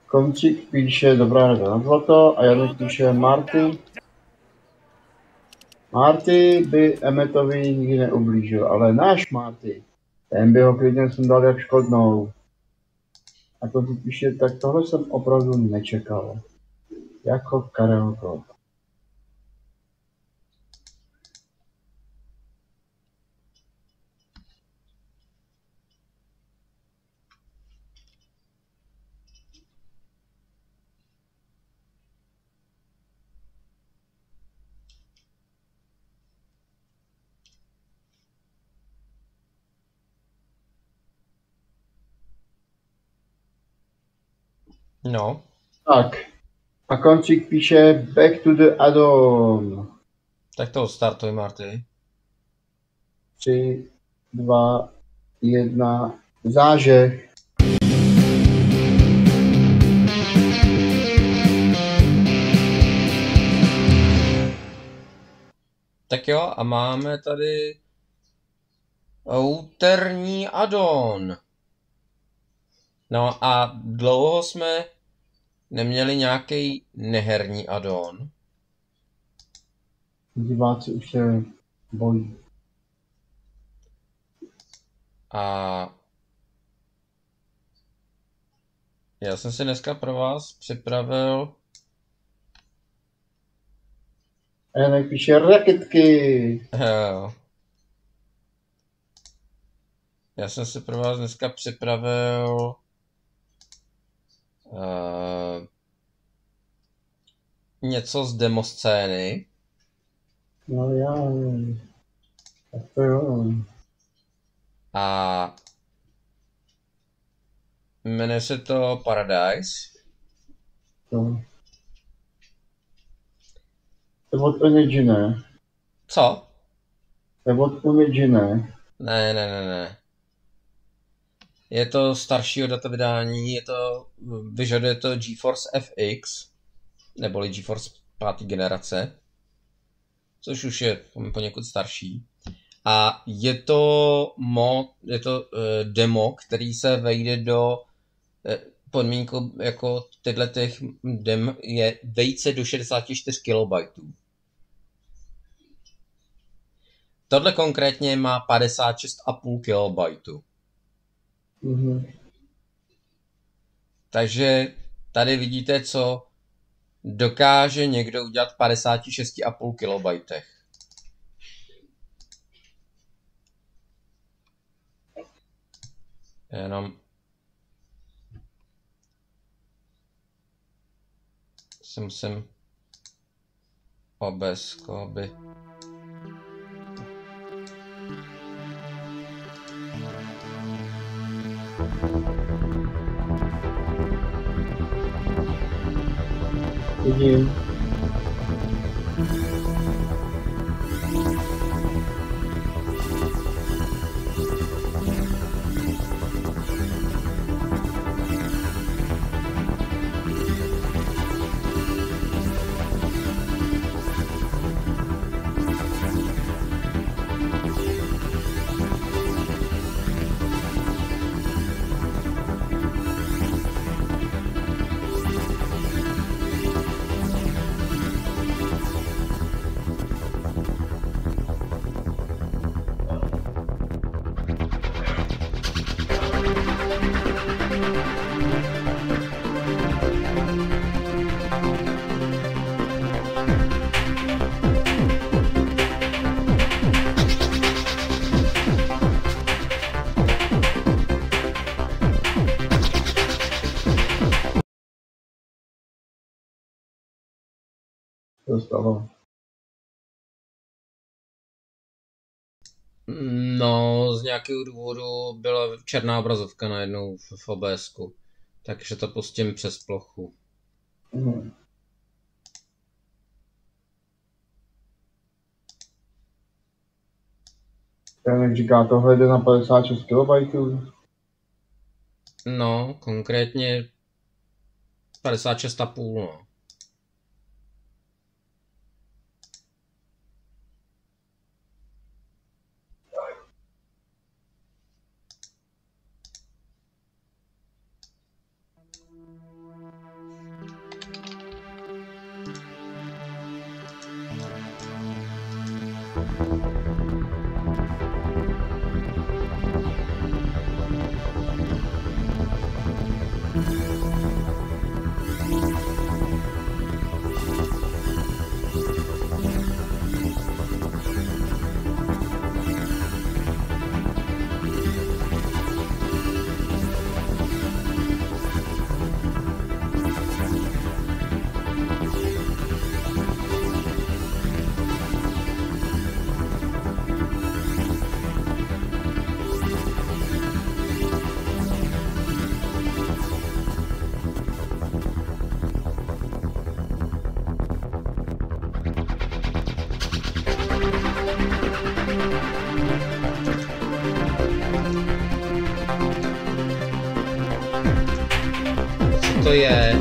Koncík píše dobrá rada na zlato a Janek píše Marty. Marty by Emmetovi nikdy neublížil, ale náš Marty, ten by ho klidně sundal jak škodnou. A to píše, tak tohle jsem opravdu nečekal. Jako Karel Klopp. No. Tak. A Koncík píše back to the add-on. Tak to odstartuj, Marty. 3, 2, 1, zážeh. Tak jo, a máme tady úterní add-on. No a dlouho jsme neměli nějaký neherní add-on. Diváci už se bojí. A já jsem si dneska pro vás připravil... A Janek píše raketky. Jo. Já jsem si pro vás dneska připravil... něco z demoscény. No já. Tak to jo. A jmenuje se to Paradise. To je od Energy, ne? Co? To je od Energy, ne? Ne. Je to staršího datovydání, vyžaduje to GeForce FX, neboli GeForce 5. generace, což už je poněkud starší. A je to demo, který se vejde do podmínku jako tyhle těch dem je vejce do 64 KB. Tohle konkrétně má 56,5 KB. Takže tady vidíte, co dokáže někdo udělat v 56,5 KB. Jenom si musím obesko, aby... Vidím. To stalo. No, z nějakého důvodu byla černá obrazovka najednou v OBSku. Takže to pustím přes plochu. Jak říká, tohle jde na 56 KB. No, konkrétně 56,5, no. To je.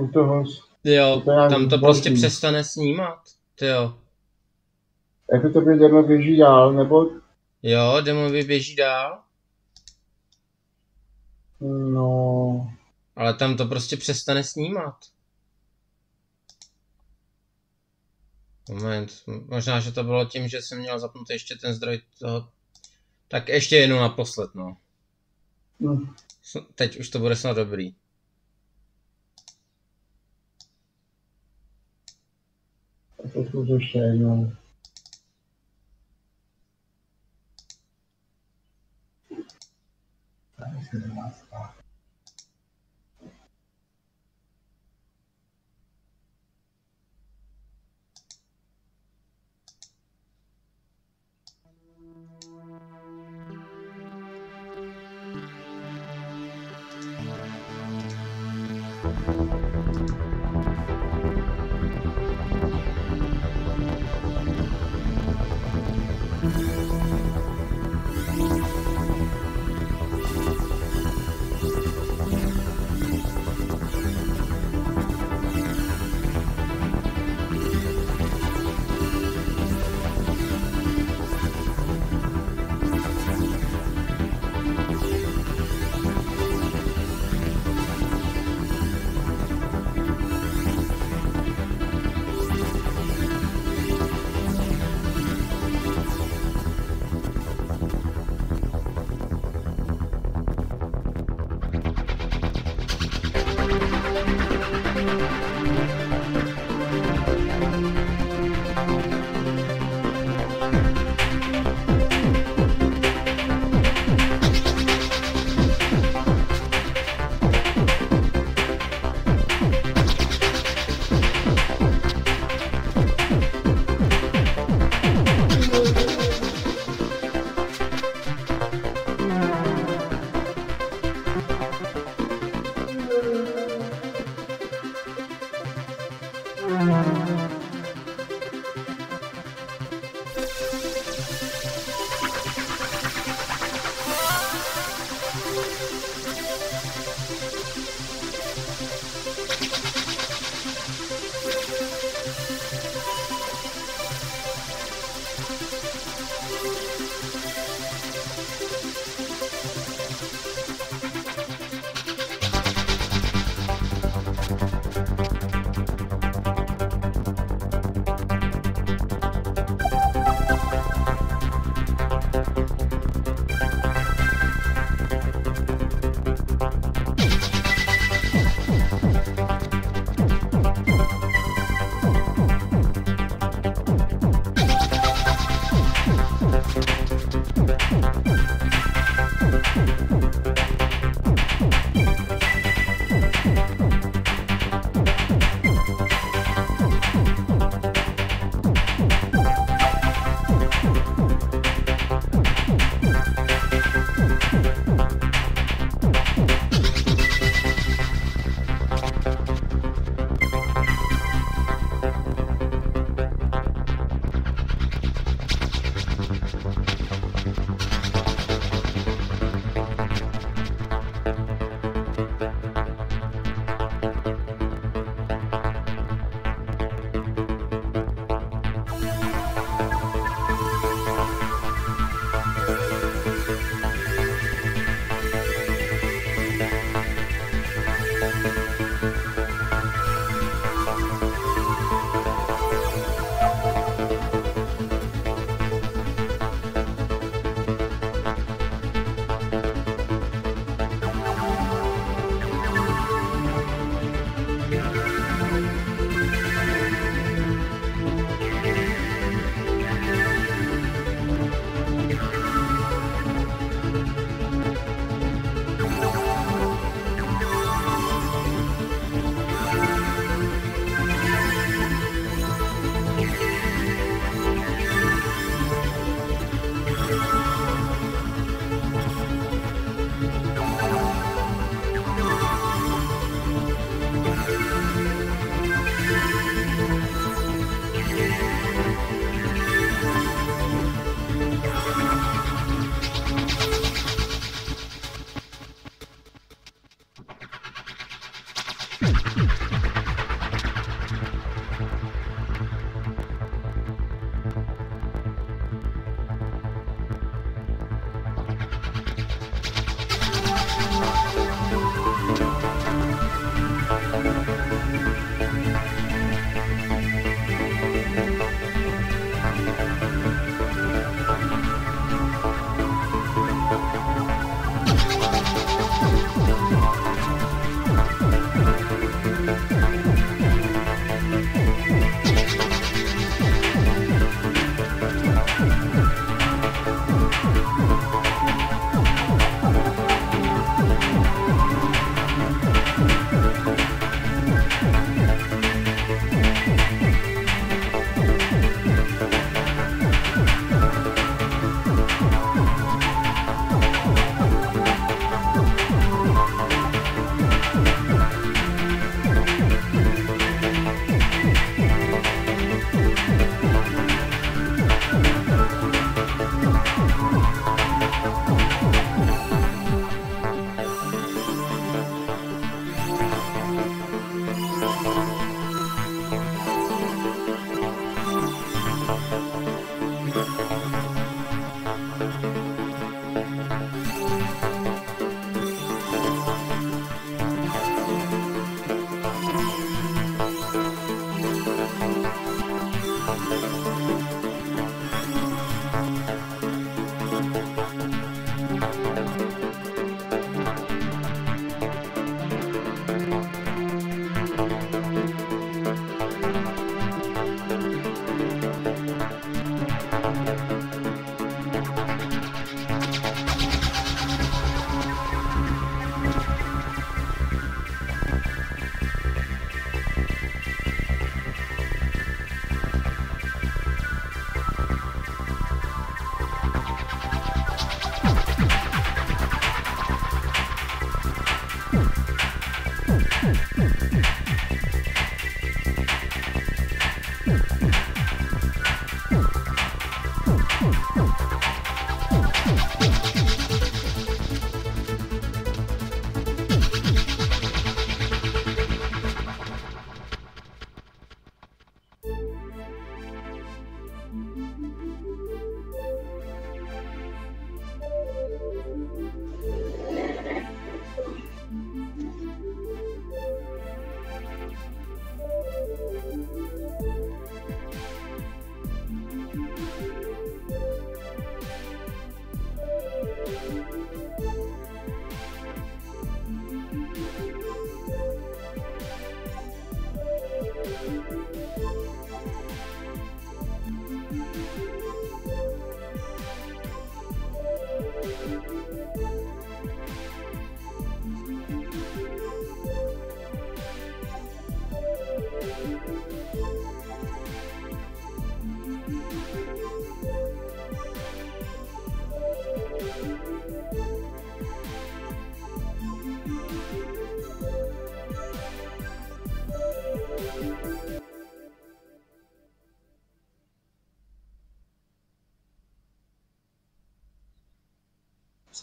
U toho. Jo, tam to prostě přestane snímat. Jo. Jako to by demo běží dál, nebo? Jo, demo běží dál. No. Ale tam to prostě přestane snímat. Moment, možná, že to bylo tím, že jsem měl zapnout ještě ten zdroj toho. Tak ještě jednou naposled, no. Teď už to bude snad dobrý. Tak to zkus ještě jednou.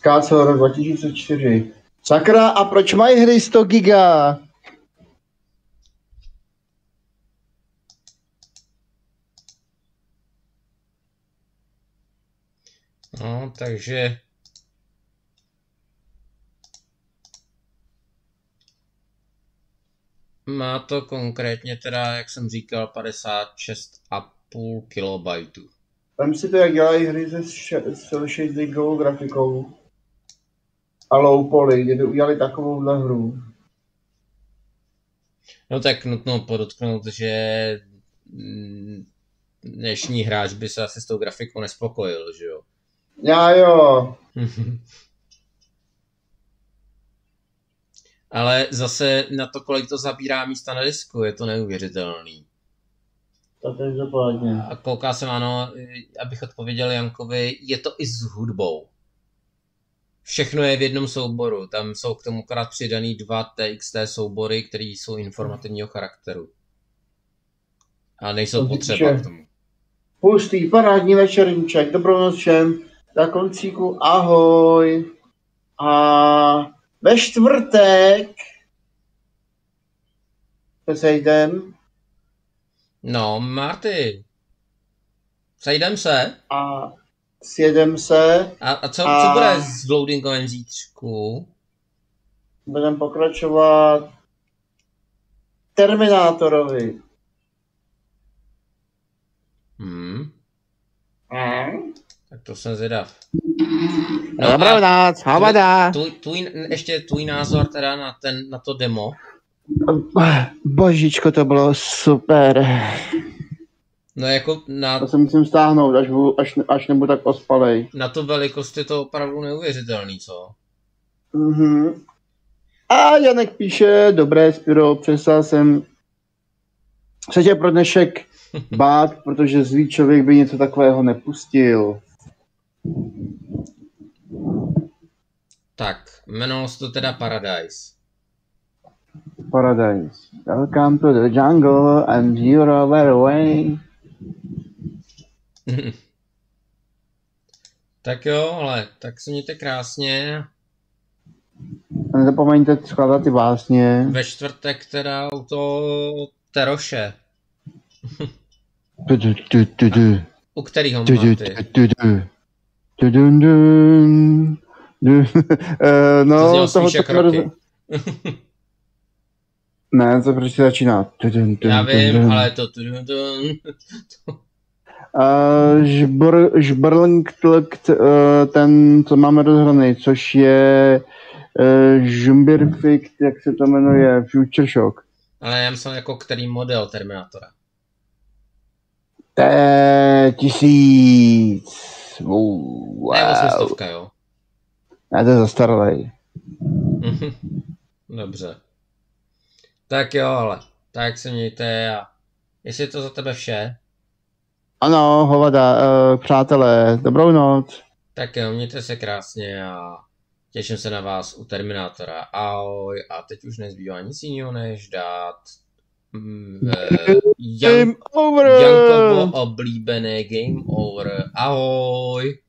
Skácel rok 2004. Sakra, a proč mají hry 100 giga? No, takže... Má to konkrétně teda, jak jsem říkal, 56,5 kilobajtů. Tam si to, jak dělají hry se 6 gigovou grafikou a low poly, kdyby udělali takovouhle hru. No tak nutno podotknout, že dnešní hráč by se asi s tou grafikou nespokojil, že jo? Já jo. Ale zase na to, kolik to zabírá místa na disku, je to neuvěřitelný. To je dopadně. A kouká jsem, ano, abych odpověděl Jankovi, je to i s hudbou. Všechno je v jednom souboru, tam jsou k tomu krát přidaný 2 TXT soubory, které jsou informativního charakteru. A nejsou potřeba k tomu. Pustý parádní večerníček, dobrou noc všem, na koncíku ahoj. A ve čtvrtek se sejdem. No, Marty, sejdem se. A sjedem se. A co bude s loadingovém zítřku? Budeme pokračovat Terminátorovi. Tak to jsem zvědav. No, dobrou noc, havada. Ještě tvůj názor teda na to demo. Božičko, to bylo super. No jako To se musím stáhnout, až nebudu tak ospalej. Na tu velikost je to opravdu neuvěřitelný, co? A Janek píše, dobré Spiro, přestal jsem se tě pro dnešek bát, protože zlý člověk by něco takového nepustil. Tak, jmenovalo se to teda Paradise. Paradise. Welcome to the jungle and you're over away. Tak jo, ale tak se mějte krásně. A nezapomeňte skládat ty básně. Ve čtvrtek teda u toho Teroše. U kterýho máte? No, toho ne, to prostě začíná. Já vím, ale to... Žbrlink, ten, co máme rozhraný, což je Žumbirfikt, jak se to jmenuje, Future Shock. Ale já myslím jako který model Terminátora. T1000. Wow. Ne, 800, jo? Ne, to je zastaralej. Dobře. Tak jo, ale tak se mějte a jestli je to za tebe vše. Ano, hovada, přátelé, dobrou noc. Tak jo, mějte se krásně a těším se na vás u Terminátora. Ahoj, a teď už nezbývá nic jiného, než dát Game over! Jankovo oblíbené Game Over. Ahoj!